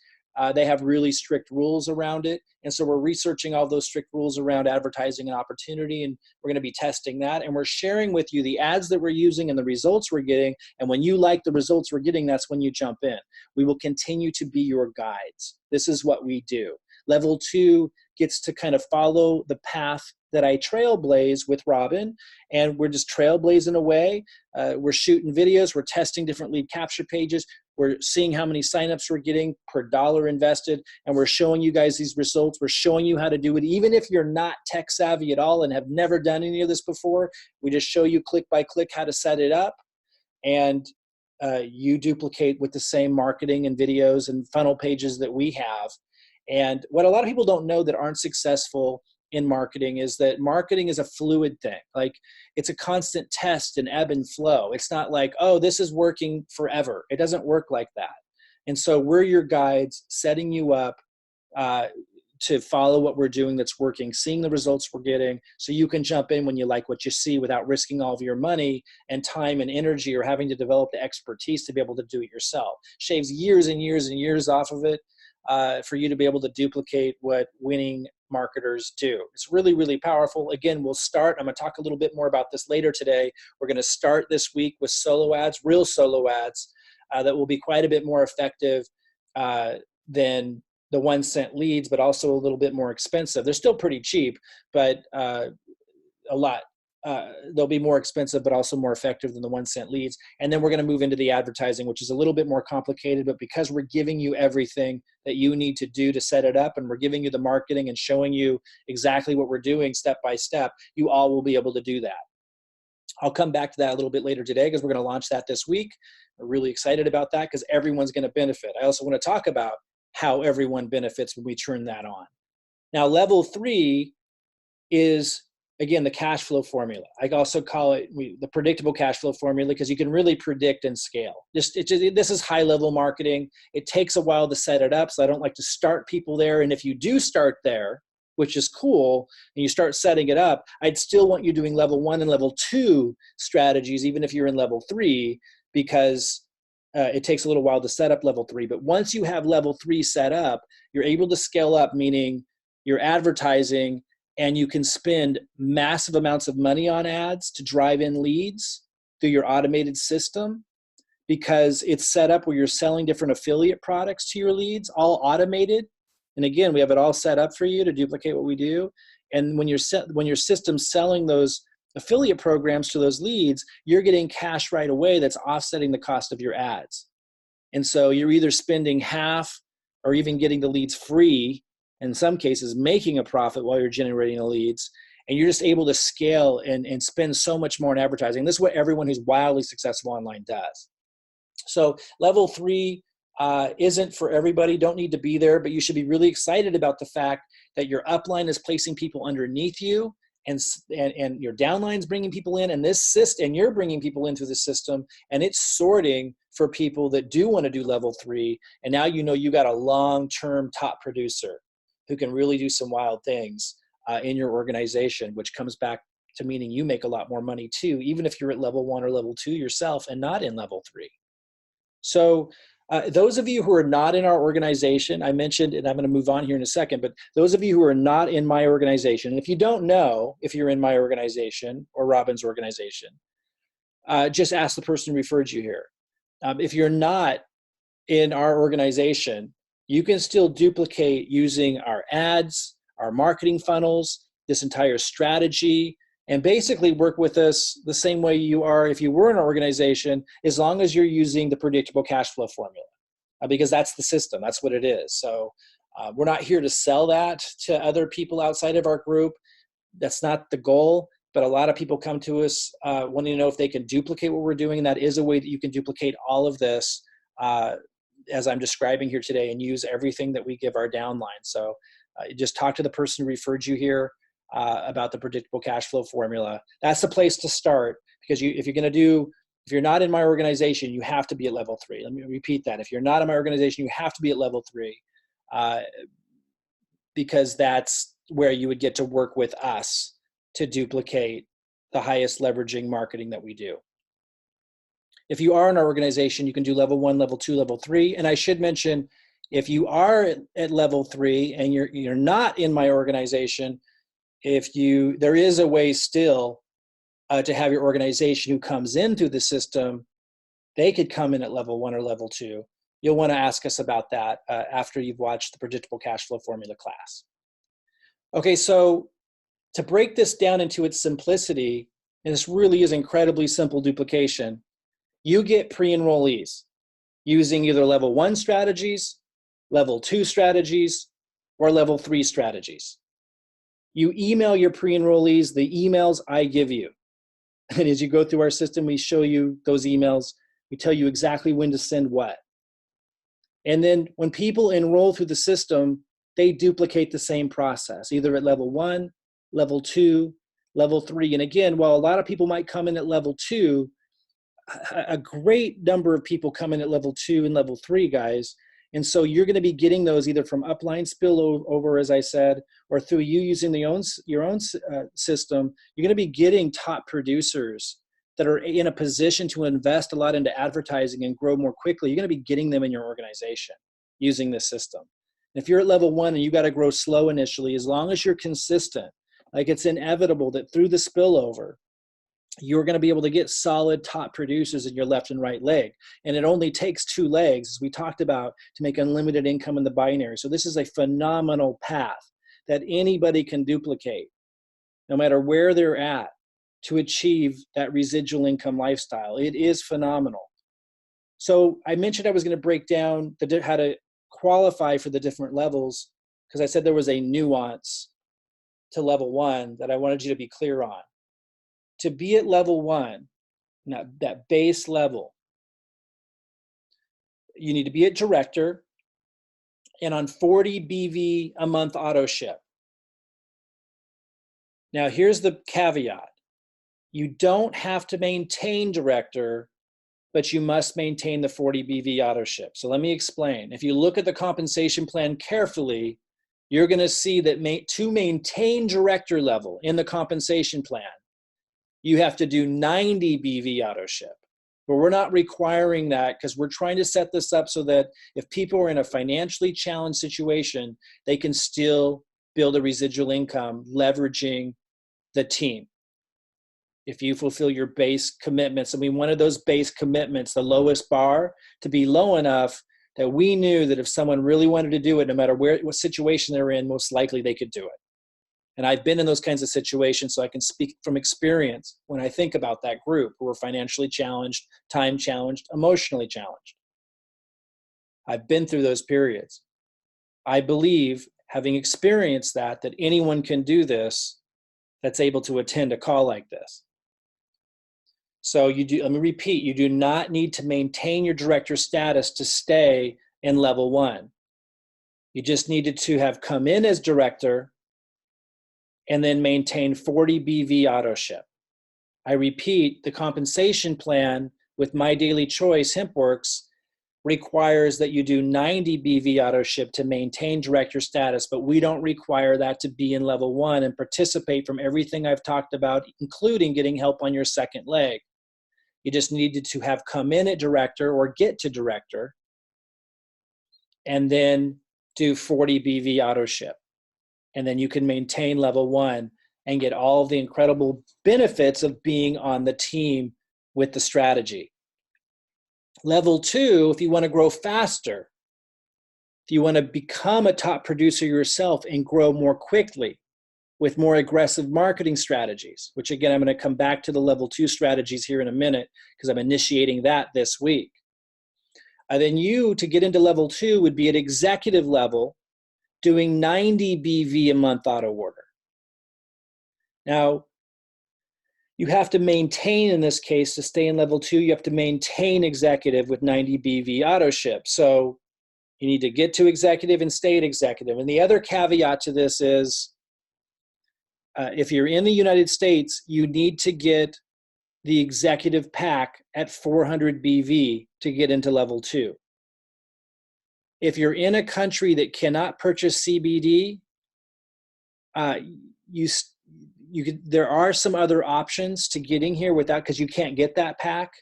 they have really strict rules around it. And so we're researching all those strict rules around advertising and opportunity, and we're going to be testing that. And we're sharing with you the ads that we're using and the results we're getting. And when you like the results we're getting, that's when you jump in. We will continue to be your guides. This is what we do. Level 2 gets to kind of follow the path that I trailblaze with Robin, and we're just trailblazing away. We're shooting videos. We're testing different lead capture pages. We're seeing how many signups we're getting per dollar invested, and we're showing you guys these results. We're showing you how to do it. Even if you're not tech savvy at all and have never done any of this before, we just show you click by click how to set it up, and you duplicate with the same marketing and videos and funnel pages that we have. And what a lot of people don't know that aren't successful in marketing is that marketing is a fluid thing. Like, it's a constant test and ebb and flow. It's not like, oh, this is working forever. It doesn't work like that. And so we're your guides, setting you up to follow what we're doing that's working, seeing the results we're getting, so you can jump in when you like what you see without risking all of your money and time and energy, or having to develop the expertise to be able to do it yourself. Shaves years and years and years off of it for you to be able to duplicate what winning marketers do. It's really, really powerful. Again, I'm going to talk a little bit more about this later today. We're going to start this week with solo ads, real solo ads that will be quite a bit more effective than the 1 cent leads, but also a little bit more expensive. They're still pretty cheap, but they'll be more expensive, but also more effective than the 1 cent leads. And then we're going to move into the advertising, which is a little bit more complicated, but because we're giving you everything that you need to do to set it up, and we're giving you the marketing and showing you exactly what we're doing step by step, you all will be able to do that. I'll come back to that a little bit later today, because we're going to launch that this week. We're really excited about that because everyone's going to benefit. I also want to talk about how everyone benefits when we turn that on. Now, level 3 is, again, the cash flow formula. I also call it the predictable cash flow formula, because you can really predict and scale. This is high level marketing. It takes a while to set it up, so I don't like to start people there. And if you do start there, which is cool, and you start setting it up, I'd still want you doing level 1 and level 2 strategies, even if you're in level 3, because it takes a little while to set up level 3. But once you have level 3 set up, you're able to scale up, meaning you're advertising, and you can spend massive amounts of money on ads to drive in leads through your automated system, because it's set up where you're selling different affiliate products to your leads, all automated. And again, we have it all set up for you to duplicate what we do. And when your system's selling those affiliate programs to those leads, you're getting cash right away that's offsetting the cost of your ads. And so you're either spending half or even getting the leads free, in some cases making a profit while you're generating the leads, and you're just able to scale and spend so much more in advertising. This is what everyone who's wildly successful online does. So level 3 isn't for everybody, don't need to be there, but you should be really excited about the fact that your upline is placing people underneath you, and your downline's bringing people in, and this system, and you're bringing people into the system, and it's sorting for people that do want to do level 3. And now you know you got a long-term top producer who can really do some wild things in your organization, which comes back to meaning you make a lot more money too, even if you're at level 1 or level 2 yourself and not in level 3. So those of you who are not in our organization, I mentioned, and I'm going to move on here in a second, but those of you who are not in my organization, and if you don't know if you're in my organization or Robin's organization, just ask the person who referred you here. If you're not in our organization, you can still duplicate using our ads, our marketing funnels, this entire strategy, and basically work with us the same way you are if you were in our organization, as long as you're using the predictable cash flow formula, because that's the system, that's what it is. So we're not here to sell that to other people outside of our group. That's not the goal, but a lot of people come to us wanting to know if they can duplicate what we're doing, and that is a way that you can duplicate all of this as I'm describing here today, and use everything that we give our downline. So just talk to the person who referred you here about the predictable cash flow formula. That's the place to start, because if you're not in my organization, you have to be at level 3. Let me repeat that. If you're not in my organization, you have to be at level 3, because that's where you would get to work with us to duplicate the highest leveraging marketing that we do. If you are in our organization, you can do level 1, level 2, level 3. And I should mention, if you are at level 3 and you're not in my organization, there is a way still to have your organization who comes in through the system, they could come in at level 1 or level 2. You'll want to ask us about that after you've watched the predictable cash flow formula class. Okay, so to break this down into its simplicity, and this really is incredibly simple duplication, you get pre-enrollees using either level 1 strategies, level 2 strategies, or level 3 strategies. You email your pre-enrollees the emails I give you. And as you go through our system, we show you those emails. We tell you exactly when to send what. And then when people enroll through the system, they duplicate the same process, either at level 1, level 2, level 3. And again, while a lot of people might come in at level 2, a great number of people come in at level 2 and level 3, guys. And so you're going to be getting those either from upline spillover, as I said, or through you using your own system. You're going to be getting top producers that are in a position to invest a lot into advertising and grow more quickly. You're going to be getting them in your organization using this system. And if you're at level 1 and you got to grow slow initially, as long as you're consistent, like it's inevitable that through the spillover, you're going to be able to get solid top producers in your left and right leg. And it only takes 2 legs, as we talked about, to make unlimited income in the binary. So this is a phenomenal path that anybody can duplicate, no matter where they're at, to achieve that residual income lifestyle. It is phenomenal. So I mentioned I was going to break down how to qualify for the different levels, because I said there was a nuance to level 1 that I wanted you to be clear on. To be at level 1, now that base level, you need to be at director and on 40 BV a month auto ship. Now here's the caveat. You don't have to maintain director, but you must maintain the 40 BV auto ship. So let me explain. If you look at the compensation plan carefully, you're going to see that to maintain director level in the compensation plan, you have to do 90 BV auto ship. But we're not requiring that, because we're trying to set this up so that if people are in a financially challenged situation, they can still build a residual income leveraging the team. If you fulfill your base commitments, and we wanted those base commitments, the lowest bar, to be low enough that we knew that if someone really wanted to do it, no matter what situation they're in, most likely they could do it. And I've been in those kinds of situations, so I can speak from experience when I think about that group who are financially challenged, time challenged, emotionally challenged. I've been through those periods. I believe, having experienced that anyone can do this that's able to attend a call like this. So let me repeat, you do not need to maintain your director status to stay in level 1. You just needed to have come in as director and then maintain 40 BV auto ship. I repeat, the compensation plan with My Daily Choice HempWorx requires that you do 90 BV auto ship to maintain director status, but we don't require that to be in level 1 and participate from everything I've talked about, including getting help on your second leg. You just needed to have come in at director or get to director and then do 40 BV auto ship. And then you can maintain level 1 and get all of the incredible benefits of being on the team with the strategy. Level 2, if you want to grow faster, if you want to become a top producer yourself and grow more quickly with more aggressive marketing strategies, which again, I'm going to come back to the level 2 strategies here in a minute because I'm initiating that this week. Then you, to get into level 2, would be at executive level, doing 90 BV a month auto order. Now, you have to maintain, in this case, to stay in level 2, you have to maintain executive with 90 BV auto ship. So you need to get to executive and stay at executive. And the other caveat to this is, if you're in the United States, you need to get the executive pack at 400 BV to get into level 2. If you're in a country that cannot purchase CBD, there are some other options to getting here without, because you can't get that pack.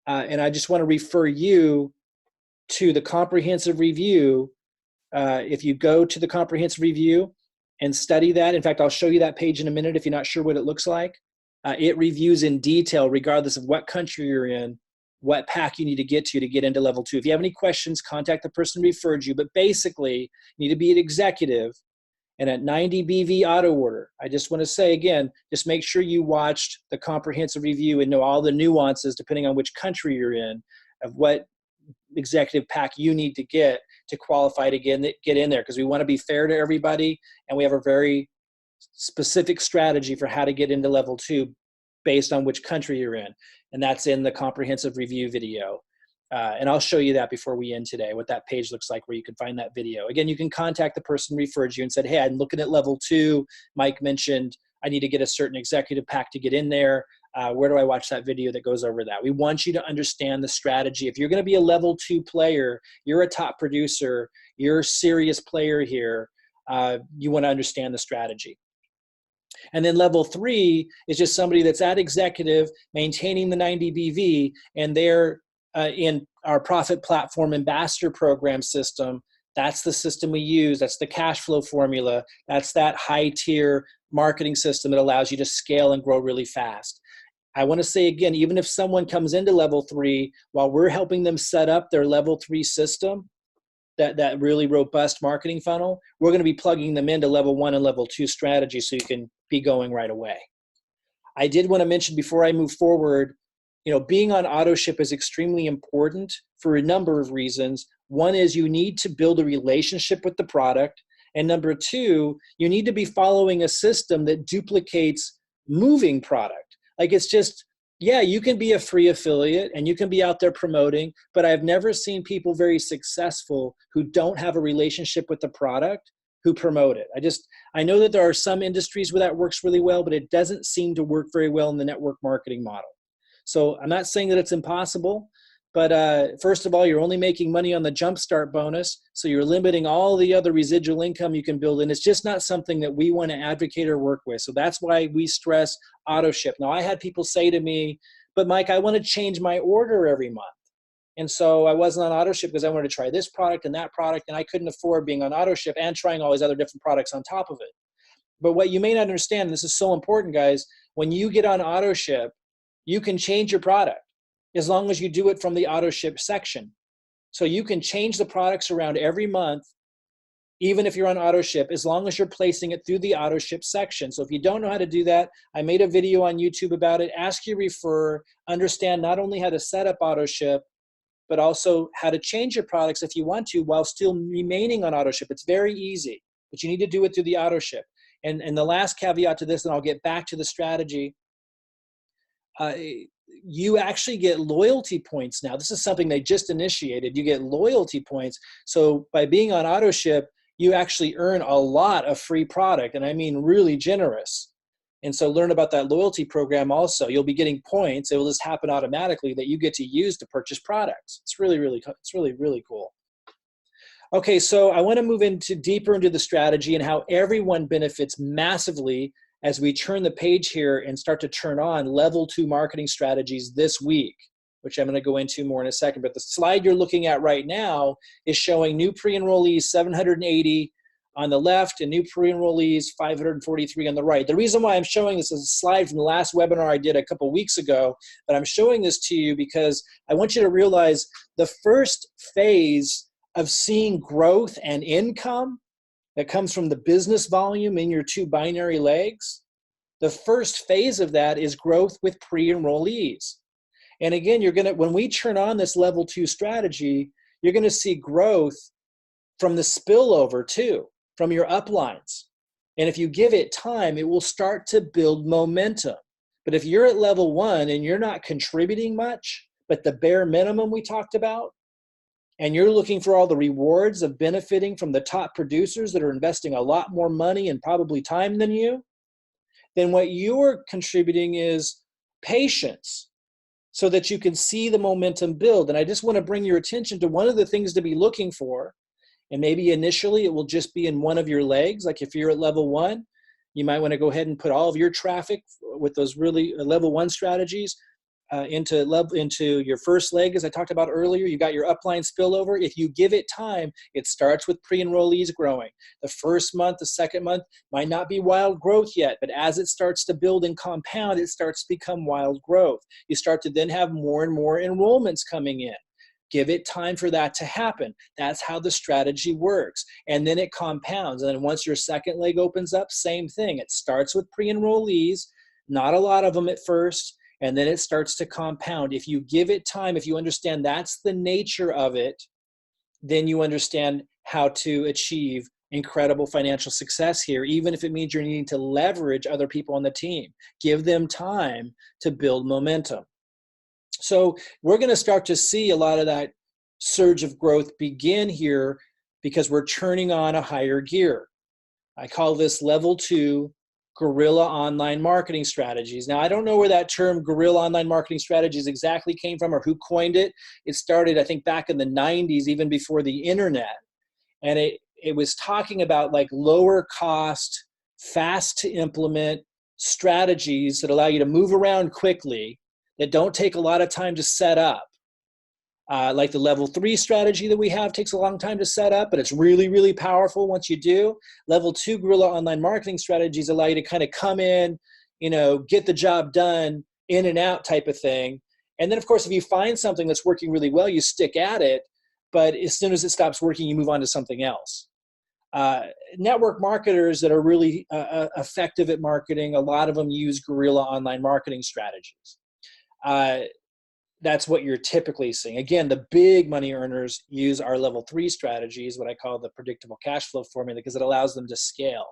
And I just want to refer you to the comprehensive review. If you go to the comprehensive review and study that, in fact, I'll show you that page in a minute if you're not sure what it looks like. It reviews in detail, regardless of what country you're in, what pack you need to get into level 2. If you have any questions, contact the person who referred you. But basically, you need to be an executive and at 90 BV auto order. I just want to say again, just make sure you watched the comprehensive review and know all the nuances, depending on which country you're in, of what executive pack you need to get to qualify to get in there, because we want to be fair to everybody, and we have a very specific strategy for how to get into level 2 based on which country you're in. And that's in the comprehensive review video. And I'll show you that before we end today, what that page looks like where you can find that video. Again, you can contact the person who referred you and said, hey, I'm looking at level 2. Mike mentioned I need to get a certain executive pack to get in there. Where do I watch that video that goes over that? We want you to understand the strategy. If you're going to be a level 2 player, you're a top producer, you're a serious player here, you want to understand the strategy. And then level 3 is just somebody that's at executive, maintaining the 90 BV, and they're in our Profit Platform Ambassador Program system. That's the system we use. That's the cash flow formula. That's that high-tier marketing system that allows you to scale and grow really fast. I want to say again, even if someone comes into level 3, while we're helping them set up their level 3 system, that really robust marketing funnel, we're going to be plugging them into level 1 and level 2 strategy so you can be going right away. I did want to mention before I move forward, being on auto ship is extremely important for a number of reasons. One is you need to build a relationship with the product. And number 2, you need to be following a system that duplicates moving product. Like, it's just, yeah, you can be a free affiliate and you can be out there promoting, but I've never seen people very successful who don't have a relationship with the product who promote it. I know that there are some industries where that works really well, but it doesn't seem to work very well in the network marketing model. So I'm not saying that it's impossible, but first of all, you're only making money on the jumpstart bonus. So you're limiting all the other residual income you can build. And it's just not something that we want to advocate or work with. So that's why we stress auto ship. Now, I had people say to me, but Mike, I want to change my order every month. And so I wasn't on auto ship because I wanted to try this product and that product, and I couldn't afford being on auto ship and trying all these other different products on top of it. But what you may not understand, and this is so important, guys, when you get on auto ship, you can change your product as long as you do it from the auto ship section. So you can change the products around every month even if you're on auto ship, as long as you're placing it through the auto ship section. So if you don't know how to do that, I made a video on YouTube about it. Ask your referrer, understand not only how to set up auto ship, but also how to change your products if you want to while still remaining on auto ship. It's very easy, but you need to do it through the auto ship. And the last caveat to this, and I'll get back to the strategy, you actually get loyalty points now. This is something they just initiated. You get loyalty points. So by being on auto ship, you actually earn a lot of free product, and I mean really generous. And so learn about that loyalty program also. You'll be getting points. It will just happen automatically that you get to use to purchase products. It's really cool. Okay, so I want to move deeper into the strategy and how everyone benefits massively as we turn the page here and start to turn on level 2 marketing strategies this week, which I'm going to go into more in a second. But the slide you're looking at right now is showing new pre-enrollees 780 on the left and new pre-enrollees 543 on the right. The reason why I'm showing this is a slide from the last webinar I did a couple weeks ago, but I'm showing this to you because I want you to realize the first phase of seeing growth and income that comes from the business volume in your 2 binary legs. The first phase of that is growth with pre-enrollees. And again, when we turn on this level 2 strategy, you're going to see growth from the spillover too, from your uplines. And if you give it time, it will start to build momentum. But if you're at level 1 and you're not contributing much, but the bare minimum we talked about, and you're looking for all the rewards of benefiting from the top producers that are investing a lot more money and probably time than you, then what you're contributing is patience so that you can see the momentum build. And I just want to bring your attention to one of the things to be looking for. And maybe initially it will just be in one of your legs. Like if you're at level 1, you might want to go ahead and put all of your traffic with those really level 1 strategies into your first leg, as I talked about earlier. You got your upline spillover. If you give it time, it starts with pre-enrollees growing. The first month, the second month might not be wild growth yet, but as it starts to build and compound, it starts to become wild growth. You start to then have more and more enrollments coming in. Give it time for that to happen. That's how the strategy works. And then it compounds. And then once your second leg opens up, same thing. It starts with pre-enrollees, not a lot of them at first, and then it starts to compound. If you give it time, if you understand that's the nature of it, then you understand how to achieve incredible financial success here, even if it means you're needing to leverage other people on the team. Give them time to build momentum. So we're going to start to see a lot of that surge of growth begin here because we're turning on a higher gear. I call this level 2 guerrilla online marketing strategies. Now, I don't know where that term guerrilla online marketing strategies exactly came from or who coined it. It started, I think, back in the 90s, even before the internet. And it was talking about like lower cost, fast to implement strategies that allow you to move around quickly, that don't take a lot of time to set up. Like the level 3 strategy that we have takes a long time to set up, but it's really, really powerful once you do. Level 2 guerrilla online marketing strategies allow you to kind of come in, get the job done, in and out type of thing. And then, of course, if you find something that's working really well, you stick at it. But as soon as it stops working, you move on to something else. Network marketers that are really effective at marketing, a lot of them use guerrilla online marketing strategies. That's what you're typically seeing. Again, the big money earners use our level 3 strategies, what I call the predictable cash flow formula, because it allows them to scale.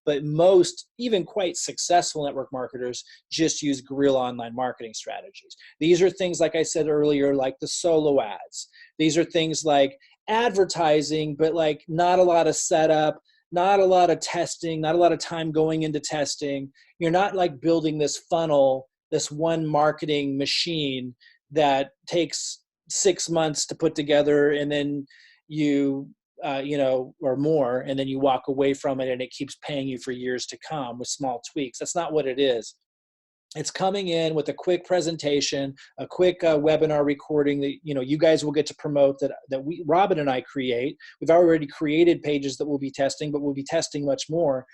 But most, even quite successful network marketers just use guerrilla online marketing strategies. These are things, like I said earlier, like the solo ads. These are things like advertising, but like not a lot of setup, not a lot of testing, not a lot of time going into testing. You're not like building this funnel, this one marketing machine that takes 6 months to put together, and then you, or more, and then you walk away from it and it keeps paying you for years to come with small tweaks. That's not what it is. It's coming in with a quick presentation, a quick webinar recording that you guys will get to promote that Robin and I create. We've already created pages that we'll be testing, but we'll be testing much more.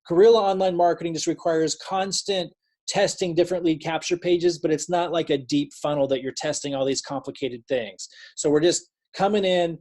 Guerrilla online marketing just requires constant testing different lead capture pages, but it's not like a deep funnel that you're testing all these complicated things. So we're just coming in,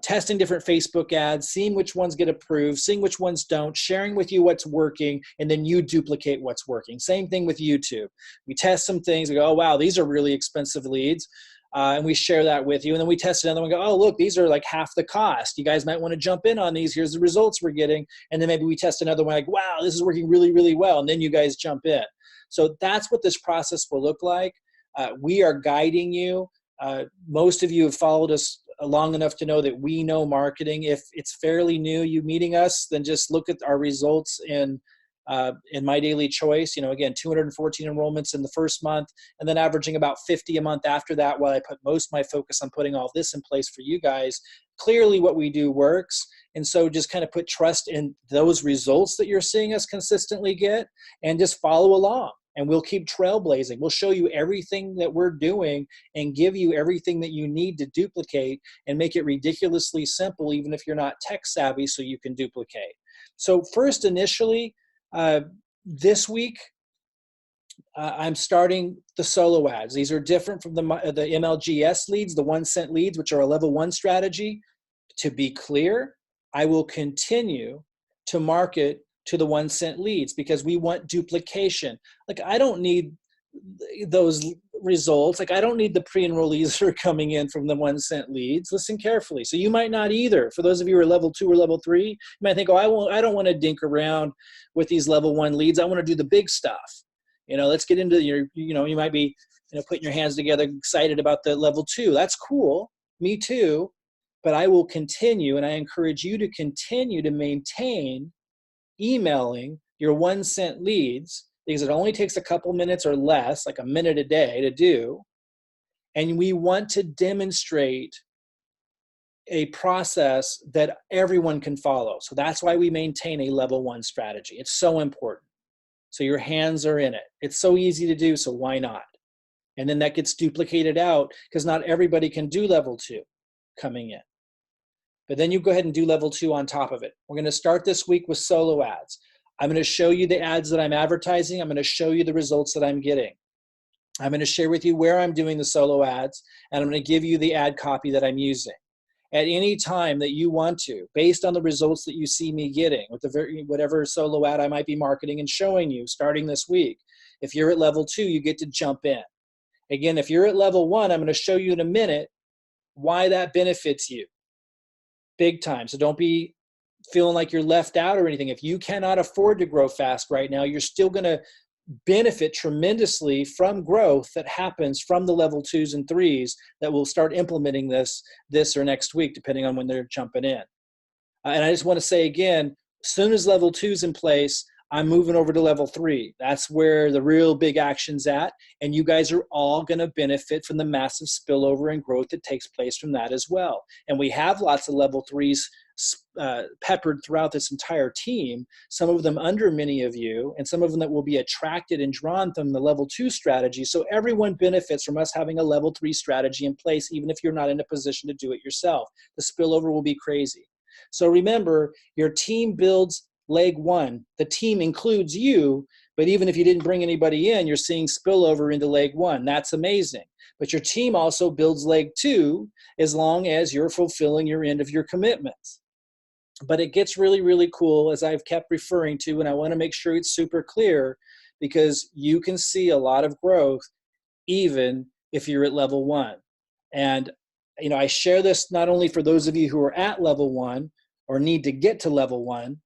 testing different Facebook ads, seeing which ones get approved, seeing which ones don't, sharing with you what's working, and then you duplicate what's working. Same thing with YouTube. We test some things. We go, oh, wow, these are really expensive leads. And we share that with you. And then we test another one and go, oh, look, these are like half the cost. You guys might want to jump in on these. Here's the results we're getting. And then maybe we test another one like, wow, this is working really, really well. And then you guys jump in. So that's what this process will look like. We are guiding you. Most of you have followed us long enough to know that we know marketing. If it's fairly new, you meeting us, then just look at our results in My Daily Choice. Again, 214 enrollments in the first month, and then averaging about 50 a month after that, while I put most of my focus on putting all this in place for you guys. Clearly what we do works. And so just kind of put trust in those results that you're seeing us consistently get, and just follow along. And we'll keep trailblazing. We'll show you everything that we're doing and give you everything that you need to duplicate, and make it ridiculously simple, even if you're not tech savvy, so you can duplicate. So first, initially, this week, I'm starting the solo ads. These are different from the MLGS leads, the 1 cent leads, which are a level 1 strategy. To be clear, I will continue to market to the 1 cent leads because we want duplication. Like, I don't need those results. Like, I don't need the pre-enrollees that are coming in from the 1 cent leads. Listen carefully. So you might not either. For those of you who are level 2 or level 3, you might think, oh, I don't want to dink around with these level 1 leads. I want to do the big stuff. Let's get into you might be, putting your hands together, excited about the level 2. That's cool. Me too. But I will continue, and I encourage you to continue to maintain emailing your 1 cent leads, because it only takes a couple minutes or less, like a minute a day to do. And we want to demonstrate a process that everyone can follow. So that's why we maintain a level 1 strategy. It's so important. So your hands are in it. It's so easy to do, so why not? And then that gets duplicated out, because not everybody can do level 2 coming in. But then you go ahead and do level 2 on top of it. We're going to start this week with solo ads. I'm going to show you the ads that I'm advertising. I'm going to show you the results that I'm getting. I'm going to share with you where I'm doing the solo ads, and I'm going to give you the ad copy that I'm using. At any time that you want to, based on the results that you see me getting with whatever solo ad I might be marketing and showing you starting this week. If you're at level 2, you get to jump in. Again, if you're at level 1, I'm going to show you in a minute why that benefits you big time. So don't be feeling like you're left out or anything. If you cannot afford to grow fast right now, you're still going to benefit tremendously from growth that happens from the level 2s and 3s that will start implementing this or next week, depending on when they're jumping in. And I just want to say again, as soon as level 2's in place, I'm moving over to level 3. That's where the real big action's at. And you guys are all going to benefit from the massive spillover and growth that takes place from that as well. And we have lots of level 3s peppered throughout this entire team, some of them under many of you, and some of them that will be attracted and drawn from the level 2 strategy. So everyone benefits from us having a level 3 strategy in place, even if you're not in a position to do it yourself. The spillover will be crazy. So remember, your team builds leg 1. The team includes you, but even if you didn't bring anybody in, you're seeing spillover into leg 1. That's amazing. But your team also builds leg 2 as long as you're fulfilling your end of your commitments. But it gets really, really cool, as I've kept referring to, and I want to make sure it's super clear, because you can see a lot of growth even if you're at level 1. And I share this not only for those of you who are at level 1 or need to get to level 1,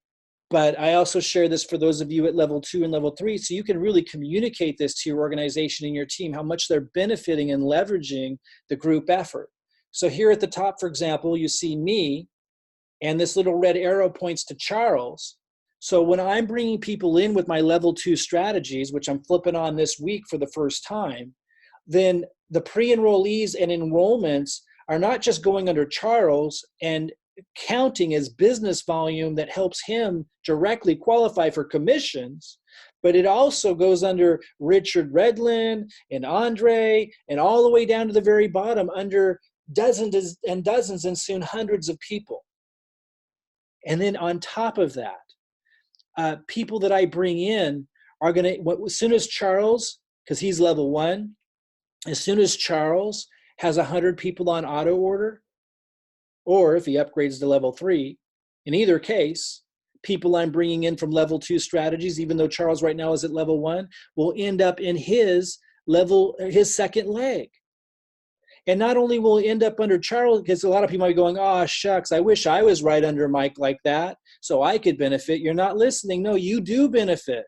but I also share this for those of you at level 2 and level 3, so you can really communicate this to your organization and your team, how much they're benefiting and leveraging the group effort. So here at the top, for example, you see me, and this little red arrow points to Charles. So when I'm bringing people in with my level 2 strategies, which I'm flipping on this week for the first time, then the pre-enrollees and enrollments are not just going under Charles and counting as business volume that helps him directly qualify for commissions, but it also goes under Richard Redlin and Andre, and all the way down to the very bottom under dozens and dozens and soon hundreds of people. And then on top of that, people that I bring in are going to, as soon as Charles, because he's level 1, as soon as Charles has 100 people on auto order, or if he upgrades to level 3. In either case, people I'm bringing in from level 2 strategies, even though Charles right now is at level 1, will end up in his second leg. And not only will he end up under Charles, because a lot of people might be going, oh, shucks, I wish I was right under Mike like that so I could benefit. You're not listening. No, you do benefit.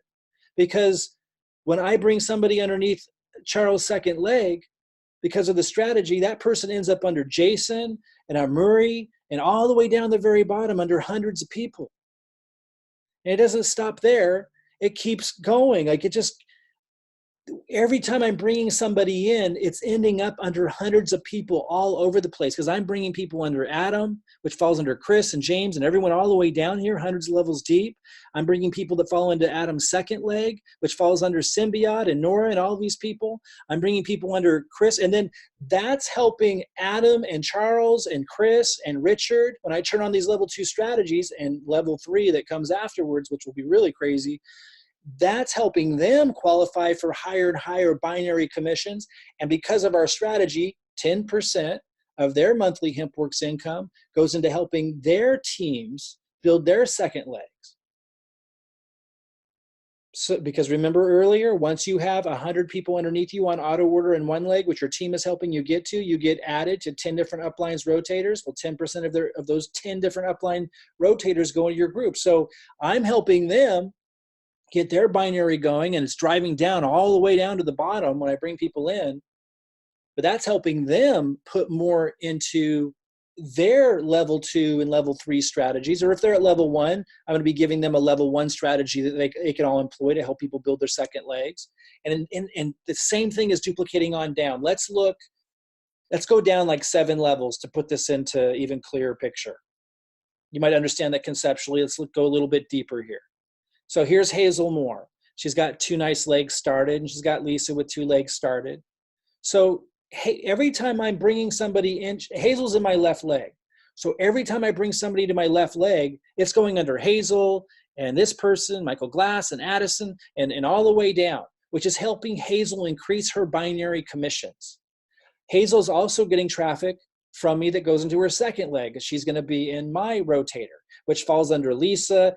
Because when I bring somebody underneath Charles' second leg, because of the strategy, that person ends up under Jason and Murray and all the way down the very bottom under hundreds of people. And it doesn't stop there. It keeps going. Like it just, every time I'm bringing somebody in, it's ending up under hundreds of people all over the place because I'm bringing people under Adam, which falls under Chris and James and everyone all the way down here, hundreds of levels deep. I'm bringing people that fall into Adam's second leg, which falls under Symbiote and Nora and all these people. I'm bringing people under Chris. And then that's helping Adam and Charles and Chris and Richard. When I turn on these level 2 strategies and level 3 that comes afterwards, which will be really crazy, that's helping them qualify for higher and higher binary commissions. And because of our strategy, 10% of their monthly HempWorx income goes into helping their teams build their second legs. So, because remember earlier, once you have 100 people underneath you on auto order in one leg, which your team is helping you get to, you get added to 10 different uplines rotators. Well, 10% of those 10 different upline rotators go into your group. So I'm helping them get their binary going, and it's driving down all the way down to the bottom when I bring people in. But that's helping them put more into their level 2 and level 3 strategies. Or if they're at level 1, I'm going to be giving them a level 1 strategy that they can all employ to help people build their second legs. And the same thing is duplicating on down. Let's go down like 7 levels to put this into even clearer picture. You might understand that conceptually. Let's go a little bit deeper here. So here's Hazel Moore. She's got 2 nice legs started, and she's got Lisa with 2 legs started. So every time I'm bringing somebody in, Hazel's in my left leg. So every time I bring somebody to my left leg, it's going under Hazel and this person, Michael Glass and Addison, and all the way down, which is helping Hazel increase her binary commissions. Hazel's also getting traffic from me that goes into her second leg. She's going to be in my rotator, which falls under Lisa,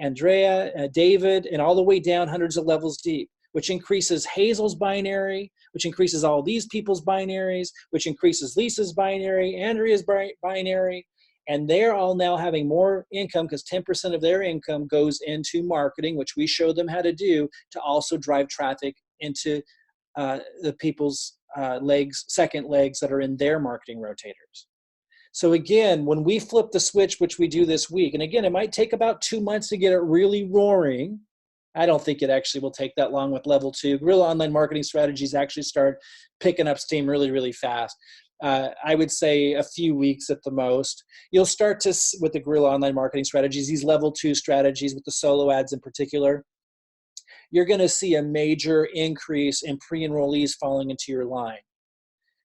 Andrea, David, and all the way down hundreds of levels deep, which increases Hazel's binary, which increases all these people's binaries, which increases Lisa's binary, Andrea's binary, and they're all now having more income because 10% of their income goes into marketing, which we show them how to do to also drive traffic into the people's second legs that are in their marketing rotators. So again, when we flip the switch, which we do this week, and again, it might take about 2 months to get it really roaring. I don't think it actually will take that long with level 2. Guerrilla online marketing strategies actually start picking up steam really, really fast. I would say a few weeks at the most. You'll start to, with the guerrilla online marketing strategies, these level 2 strategies with the solo ads in particular, you're going to see a major increase in pre-enrollees falling into your line.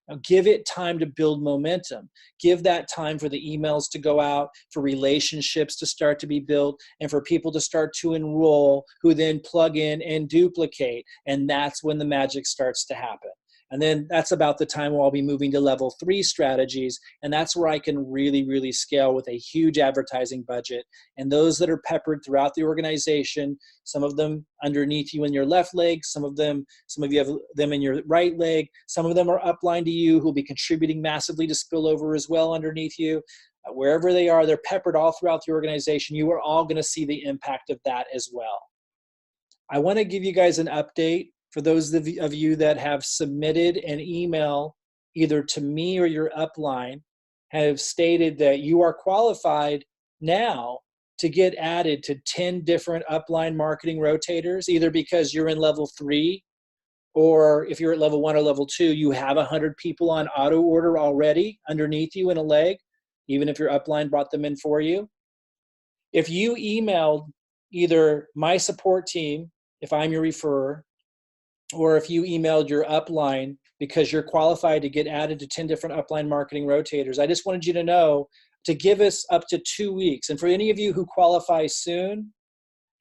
Now, give it time to build momentum. Give that time for the emails to go out, for relationships to start to be built, and for people to start to enroll who then plug in and duplicate. And that's when the magic starts to happen. And then that's about the time where I'll be moving to level 3 strategies. And that's where I can really, really scale with a huge advertising budget. And those that are peppered throughout the organization, some of them underneath you in your left leg, some of you have them in your right leg, some of them are upline to you who'll be contributing massively to spillover as well underneath you. Wherever they are, they're peppered all throughout the organization. You are all going to see the impact of that as well. I want to give you guys an update. For those of you that have submitted an email either to me or your upline, have stated that you are qualified now to get added to 10 different upline marketing rotators, either because you're in level 3, or if you're at level 1 or level 2, you have 100 people on auto order already underneath you in a leg, even if your upline brought them in for you. If you emailed either my support team, if I'm your referrer, or if you emailed your upline because you're qualified to get added to 10 different upline marketing rotators, I just wanted you to know to give us up to 2 weeks. And for any of you who qualify soon,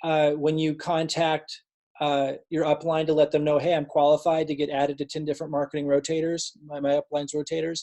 when you contact your upline to let them know, hey, I'm qualified to get added to 10 different marketing rotators, my upline's rotators.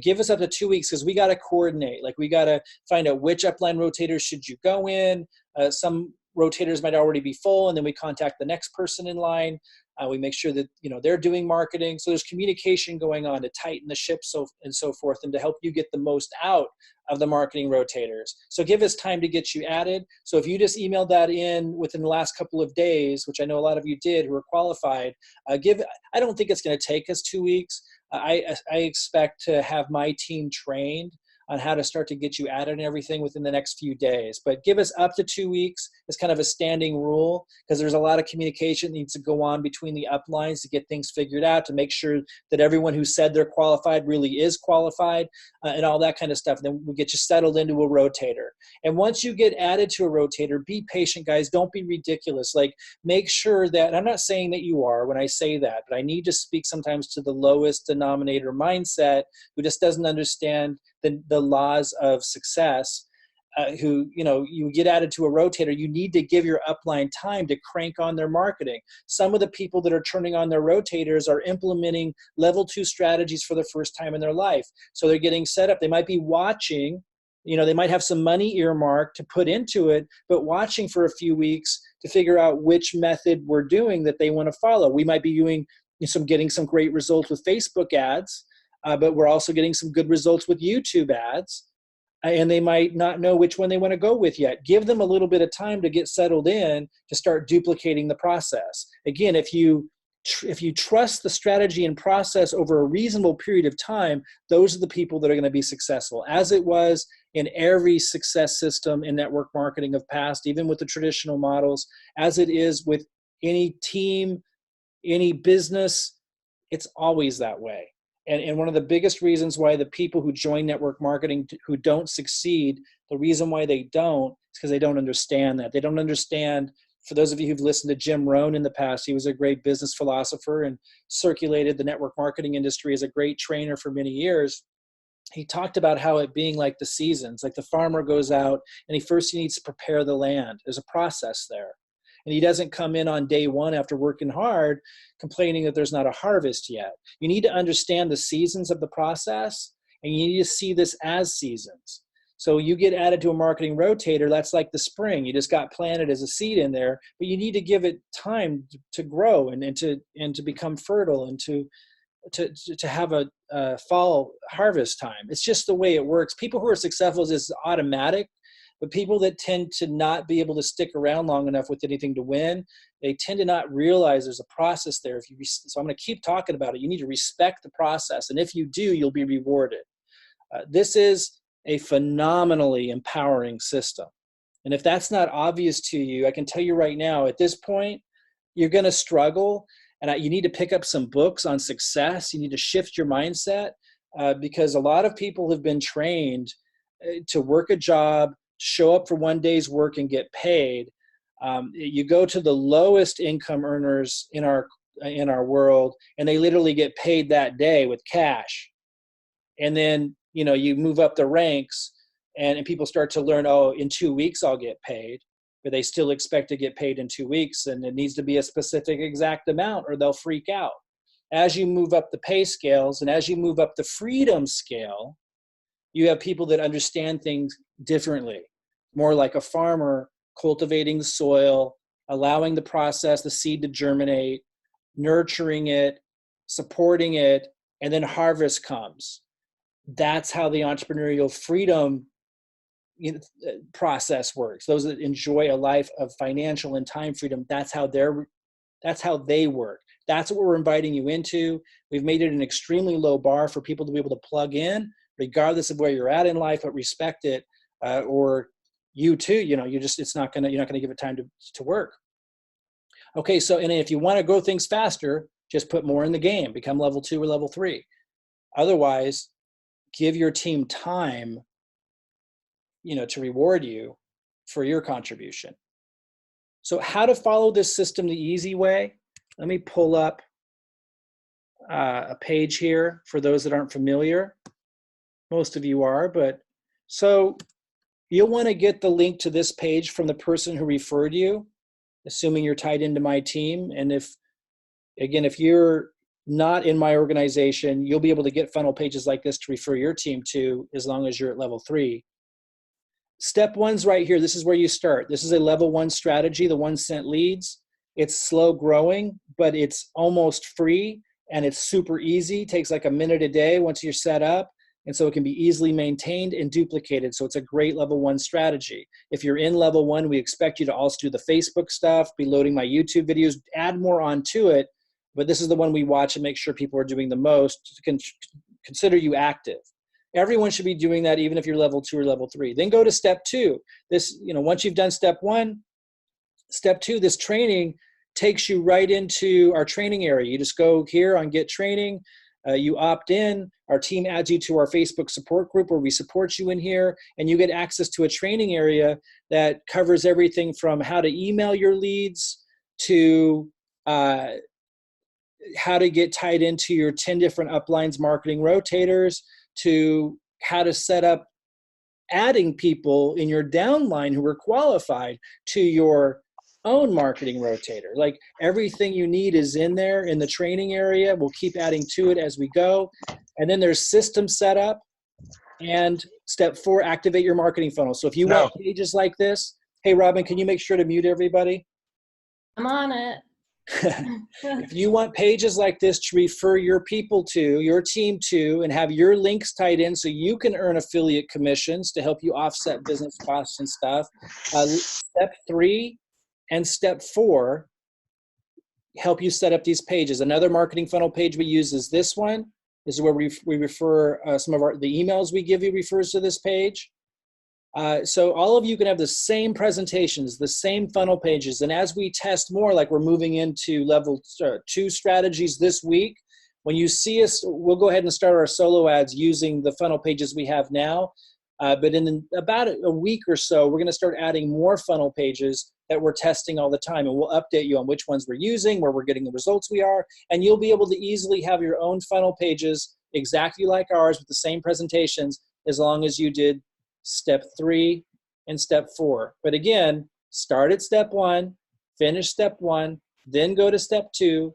Give us up to 2 weeks because we got to coordinate. Like we got to find out which upline rotators should you go in. Some rotators might already be full, and then we contact the next person in line. We make sure that they're doing marketing. So there's communication going on to tighten the ship and so forth, and to help you get the most out of the marketing rotators. So give us time to get you added. So if you just emailed that in within the last couple of days, which I know a lot of you did who are qualified, I don't think it's going to take us 2 weeks. I expect to have my team trained on how to start to get you added and everything within the next few days. But give us up to 2 weeks as kind of a standing rule, because there's a lot of communication that needs to go on between the uplines to get things figured out, to make sure that everyone who said they're qualified really is qualified, and all that kind of stuff. Then we get you settled into a rotator. And once you get added to a rotator, be patient, guys. Don't be ridiculous. Like, make sure that, and I'm not saying that you are when I say that, but I need to speak sometimes to the lowest denominator mindset who just doesn't understand the laws of success, you get added to a rotator, you need to give your upline time to crank on their marketing. Some of the people that are turning on their rotators are implementing level 2 strategies for the first time in their life. So they're getting set up. They might be watching, they might have some money earmarked to put into it, but watching for a few weeks to figure out which method we're doing that they want to follow. We might be getting some great results with Facebook ads, but we're also getting some good results with YouTube ads, and they might not know which one they want to go with yet. Give them a little bit of time to get settled in to start duplicating the process. Again, if you trust the strategy and process over a reasonable period of time, those are the people that are going to be successful, as it was in every success system in network marketing of past, even with the traditional models, as it is with any team, any business. It's always that way. And one of the biggest reasons why the people who join network marketing who don't succeed, the reason why they don't is because they don't understand that. They don't understand, for those of you who've listened to Jim Rohn in the past, he was a great business philosopher and circulated the network marketing industry as a great trainer for many years. He talked about how it being like the seasons, like the farmer goes out and he needs to prepare the land. There's a process there. And he doesn't come in on day one after working hard complaining that there's not a harvest yet. You need to understand the seasons of the process, and you need to see this as seasons. So you get added to a marketing rotator, that's like the spring. You just got planted as a seed in there, but you need to give it time to grow and to become fertile and to have a fall harvest time. It's just the way it works. People who are successful is automatic. But people that tend to not be able to stick around long enough with anything to win, they tend to not realize there's a process there. So I'm going to keep talking about it. You need to respect the process. And if you do, you'll be rewarded. This is a phenomenally empowering system. And if that's not obvious to you, I can tell you right now, at this point, you're going to struggle. And you need to pick up some books on success. You need to shift your mindset because a lot of people have been trained to work a job, show up for one day's work and get paid. You go to the lowest income earners in our world, and they literally get paid that day with cash. And then you move up the ranks, and people start to learn, oh, in 2 weeks I'll get paid, but they still expect to get paid in 2 weeks, and it needs to be a specific exact amount, or they'll freak out. As you move up the pay scales, and as you move up the freedom scale, you have people that understand things differently, more like a farmer cultivating the soil, allowing the process, the seed to germinate, nurturing it, supporting it, and then harvest comes. That's how the entrepreneurial freedom process works. Those that enjoy a life of financial and time freedom, that's how they work. That's what we're inviting you into. We've made it an extremely low bar for people to be able to plug in, regardless of where you're at in life, but respect it, or you too, you're not going to give it time to work. Okay. So, and if you want to grow things faster, just put more in the game, become level 2 or level 3. Otherwise, give your team time, to reward you for your contribution. So how to follow this system the easy way? Let me pull up a page here for those that aren't familiar. Most of you are, but so you'll want to get the link to this page from the person who referred you. assuming you're tied into my team. And if you're not in my organization, you'll be able to get funnel pages like this to refer your team to as long as you're at level 3. Step 1's right here. This is where you start. This is a level 1 strategy, the 1-cent leads. It's slow growing, but it's almost free, and it's super easy. It takes like a minute a day once you're set up. And so it can be easily maintained and duplicated. So it's a great level 1 strategy. If you're in level 1, we expect you to also do the Facebook stuff, be loading my YouTube videos, add more onto it. But this is the one we watch and make sure people are doing the most to consider you active. Everyone should be doing that, even if you're level 2 or level 3. Then go to step 2. This, once you've done step 1, step 2, this training takes you right into our training area. You just go here on Get Training. You opt in, our team adds you to our Facebook support group where we support you in here, and you get access to a training area that covers everything from how to email your leads to how to get tied into your 10 different uplines marketing rotators to how to set up adding people in your downline who are qualified to your own marketing rotator. Like everything you need is in there in the training area. We'll keep adding to it as we go. And then there's system setup and step 4, activate your marketing funnel. So if you want pages like this, hey, Robin, can you make sure to mute everybody? I'm on it. If you want pages like this to refer your people to, your team to, and have your links tied in so you can earn affiliate commissions to help you offset business costs and stuff, step 3 and step 4 help you set up these pages. Another marketing funnel page we use is this one. This is where we refer some of the emails we give you refers to this page. So all of you can have the same presentations, the same funnel pages. And as we test more, like we're moving into level 2 strategies this week, when you see us, we'll go ahead and start our solo ads using the funnel pages we have now. But in about a week or so, we're going to start adding more funnel pages that we're testing all the time. And we'll update you on which ones we're using, where we're getting the results we are. And you'll be able to easily have your own funnel pages exactly like ours with the same presentations as long as you did step 3 and step 4. But again, start at step 1, finish step 1, then go to step 2,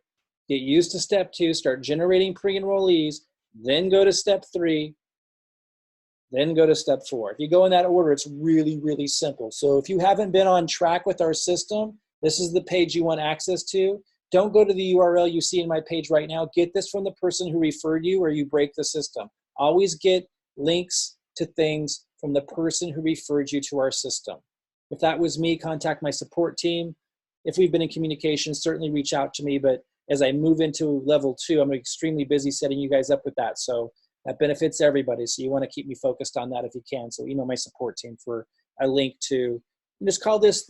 get used to step 2, start generating pre-enrollees, then go to step 3, then go to step 4. If you go in that order, it's really, really simple. So if you haven't been on track with our system, this is the page you want access to. Don't go to the URL you see in my page right now. Get this from the person who referred you or you break the system. Always get links to things from the person who referred you to our system. If that was me, contact my support team. If we've been in communication, certainly reach out to me. But as I move into level 2, I'm extremely busy setting you guys up with that. So that benefits everybody. So you want to keep me focused on that if you can. So email my support team for a link to, just call this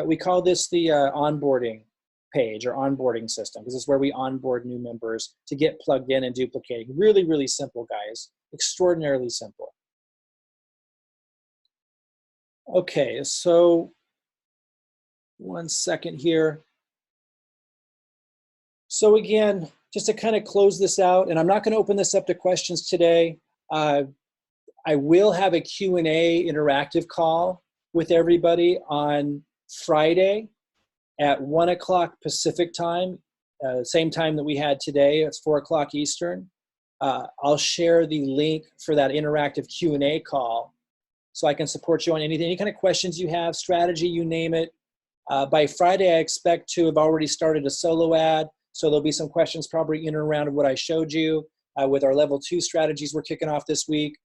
we call this the onboarding page or onboarding system. This is where we onboard new members to get plugged in and duplicating. Really, really simple, guys. Extraordinarily simple. Okay, so one second here. So again, just to kind of close this out, and I'm not going to open this up to questions today. I will have a Q&A interactive call with everybody on Friday at 1 o'clock Pacific time, same time that we had today. It's 4 o'clock Eastern. I'll share the link for that interactive Q&A call so I can support you on anything, any kind of questions you have, strategy, you name it. By Friday, I expect to have already started a solo ad. So there'll be some questions probably in and around what I showed you with our level 2 strategies we're kicking off this week.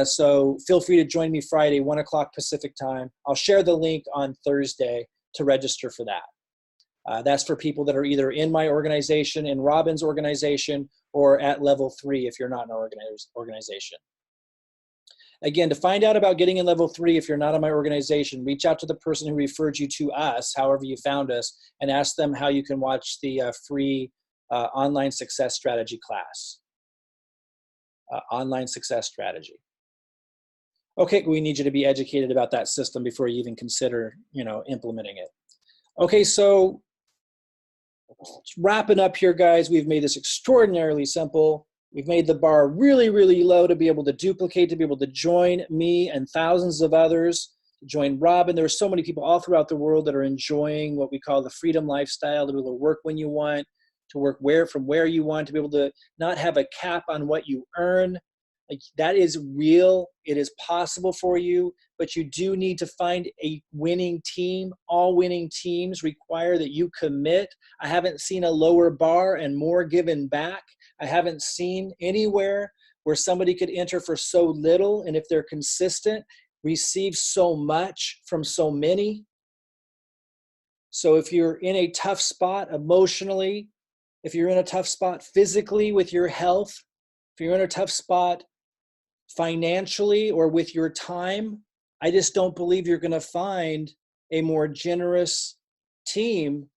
So feel free to join me Friday, 1 o'clock Pacific time. I'll share the link on Thursday to register for that. That's for people that are either in my organization, in Robin's organization, or at level 3 if you're not in our organization. Again, to find out about getting in level 3, if you're not in my organization, reach out to the person who referred you to us, however you found us, and ask them how you can watch the free online success strategy class. Online success strategy. Okay, we need you to be educated about that system before you even consider, implementing it. Okay, so wrapping up here, guys, we've made this extraordinarily simple. We've made the bar really, really low to be able to duplicate, to be able to join me and thousands of others join Robin. There are so many people all throughout the world that are enjoying what we call the freedom lifestyle, to be able to work when you want, to work from where you want, to be able to not have a cap on what you earn. Like, that is real. It is possible for you, but you do need to find a winning team. All winning teams require that you commit. I haven't seen a lower bar and more given back. I haven't seen anywhere where somebody could enter for so little, and if they're consistent, receive so much from so many. So if you're in a tough spot emotionally, if you're in a tough spot physically with your health, if you're in a tough spot financially or with your time, I just don't believe you're going to find a more generous team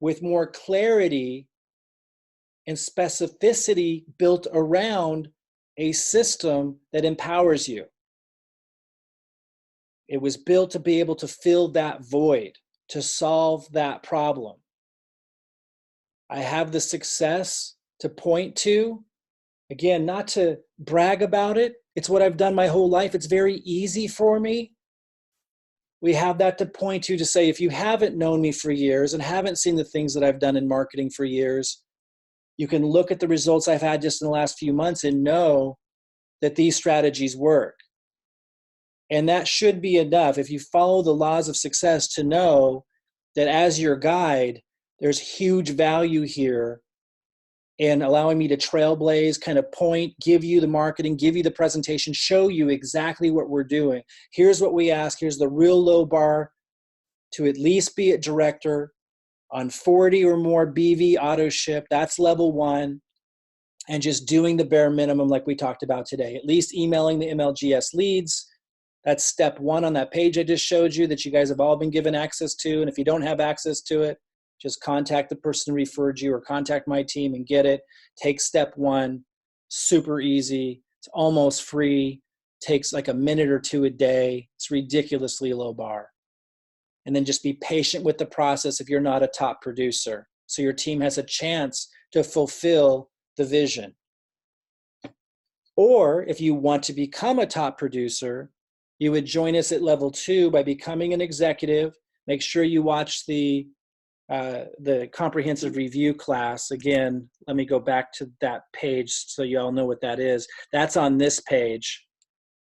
with more clarity and specificity built around a system that empowers you. It was built to be able to fill that void, to solve that problem. I have the success to point to. Again, not to brag about it. It's what I've done my whole life. It's very easy for me. We have that to point to say, if you haven't known me for years and haven't seen the things that I've done in marketing for years, you can look at the results I've had just in the last few months and know that these strategies work. And that should be enough, if you follow the laws of success, to know that as your guide, there's huge value here in allowing me to trailblaze, kind of point, give you the marketing, give you the presentation, show you exactly what we're doing. Here's what we ask. Here's the real low bar to at least be at director on 40 or more BV auto ship. That's level 1. And just doing the bare minimum like we talked about today. At least emailing the MLGS leads. That's step 1 on that page I just showed you that you guys have all been given access to. And if you don't have access to it, just contact the person who referred you or contact my team and get it. Take step 1, super easy. It's almost free. Takes like a minute or 2 a day. It's ridiculously low bar. And then just be patient with the process if you're not a top producer, so your team has a chance to fulfill the vision. Or if you want to become a top producer, you would join us at level 2 by becoming an executive. Make sure you watch the comprehensive review class. Again, let me go back to that page so you all know what that is. That's on this page.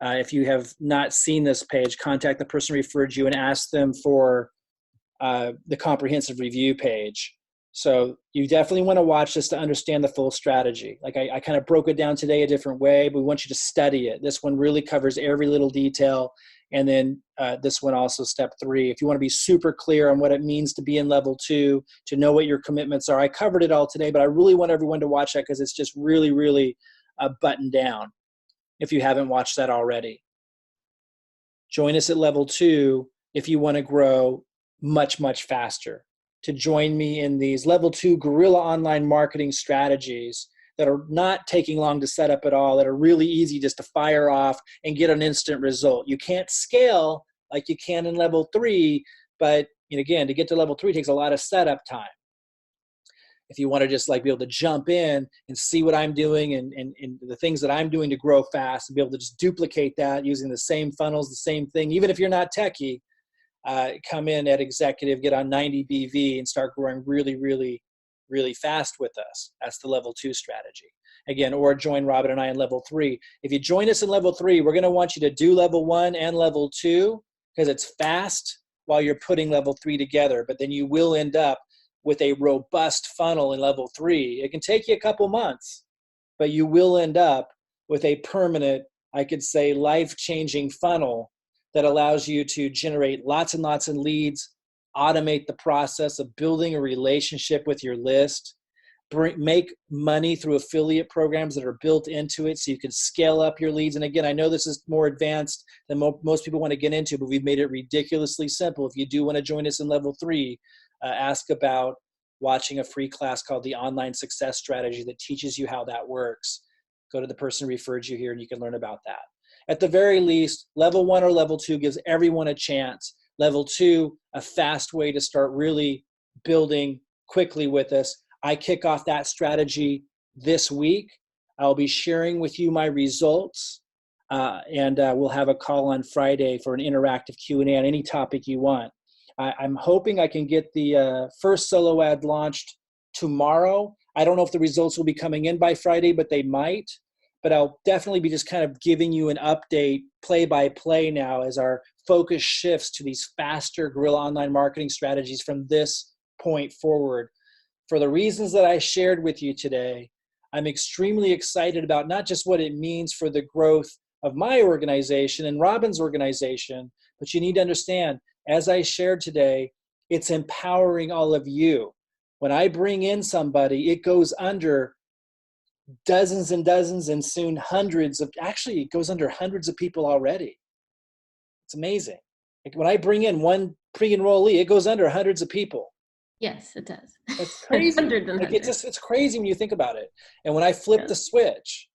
If you have not seen this page, contact the person who referred you and ask them for the comprehensive review page. So you definitely want to watch this to understand the full strategy. Like I kind of broke it down today a different way, but we want you to study it. This one really covers every little detail. And then this one also, step 3, if you want to be super clear on what it means to be in level 2, to know what your commitments are. I covered it all today, but I really want everyone to watch that because it's just really, really buttoned down if you haven't watched that already. Join us at level 2 if you want to grow much, much faster. To join me in these level 2 guerrilla online marketing strategies that are not taking long to set up at all, that are really easy just to fire off and get an instant result. You can't scale like you can in level 3, but again, to get to level 3 takes a lot of setup time. If you want to just like be able to jump in and see what I'm doing and the things that I'm doing to grow fast and be able to just duplicate that using the same funnels, the same thing, even if you're not techie, come in at executive, get on 90 BV and start growing really, really, really fast with us. That's the level 2 strategy. Again, or join Robin and I in level 3. If you join us in level 3, we're going to want you to do level 1 and level 2 because it's fast while you're putting level 3 together, but then you will end up with a robust funnel in level 3. It can take you a couple months, but you will end up with a permanent, I could say, life-changing funnel that allows you to generate lots and lots of leads, automate the process of building a relationship with your list, make money through affiliate programs that are built into it so you can scale up your leads. And again, I know this is more advanced than most people want to get into, but we've made it ridiculously simple. If you do want to join us in level 3, ask about watching a free class called the Online Success Strategy that teaches you how that works. Go to the person who referred you here and you can learn about that. At the very least, level 1 or level 2 gives everyone a chance. Level 2, a fast way to start really building quickly with us. I kick off that strategy this week. I'll be sharing with you my results. and we'll have a call on Friday for an interactive Q&A on any topic you want. I'm hoping I can get the first solo ad launched tomorrow. I don't know if the results will be coming in by Friday, but they might. But I'll definitely be just kind of giving you an update play by play now as our focus shifts to these faster guerrilla online marketing strategies from this point forward. For the reasons that I shared with you today, I'm extremely excited about not just what it means for the growth of my organization and Robin's organization, but you need to understand, as I shared today, it's empowering all of you. When I bring in somebody, it goes under dozens and dozens and soon hundreds of, actually it goes under hundreds of people already. It's amazing. Like when I bring in one pre-enrollee, it goes under hundreds of people. Yes, it does. It's crazy. Hundreds and like hundreds. it's crazy when you think about it. And when I flip the switch,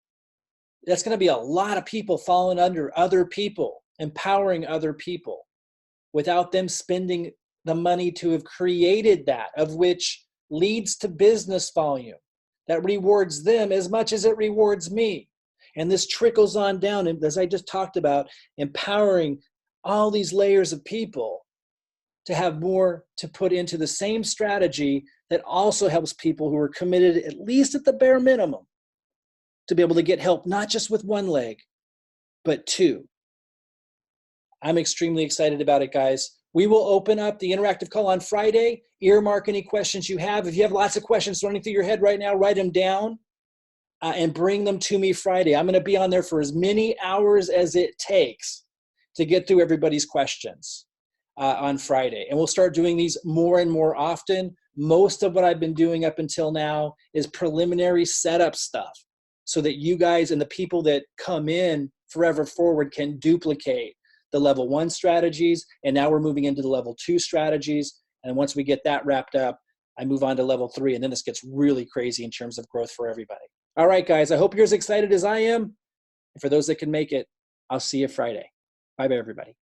that's going to be a lot of people falling under other people, empowering other people without them spending the money to have created that, of which leads to business volume that rewards them as much as it rewards me. And this trickles on down, and as I just talked about, empowering all these layers of people to have more to put into the same strategy that also helps people who are committed, at least at the bare minimum, to be able to get help, not just with one leg, but two. I'm extremely excited about it, guys. We will open up the interactive call on Friday. Earmark any questions you have. If you have lots of questions running through your head right now, write them down and bring them to me Friday. I'm going to be on there for as many hours as it takes to get through everybody's questions on Friday. And we'll start doing these more and more often. Most of what I've been doing up until now is preliminary setup stuff so that you guys and the people that come in forever forward can duplicate the level 1 strategies. And now we're moving into the level 2 strategies. And once we get that wrapped up, I move on to level 3. And then this gets really crazy in terms of growth for everybody. All right, guys, I hope you're as excited as I am. And for those that can make it, I'll see you Friday. Bye-bye, everybody.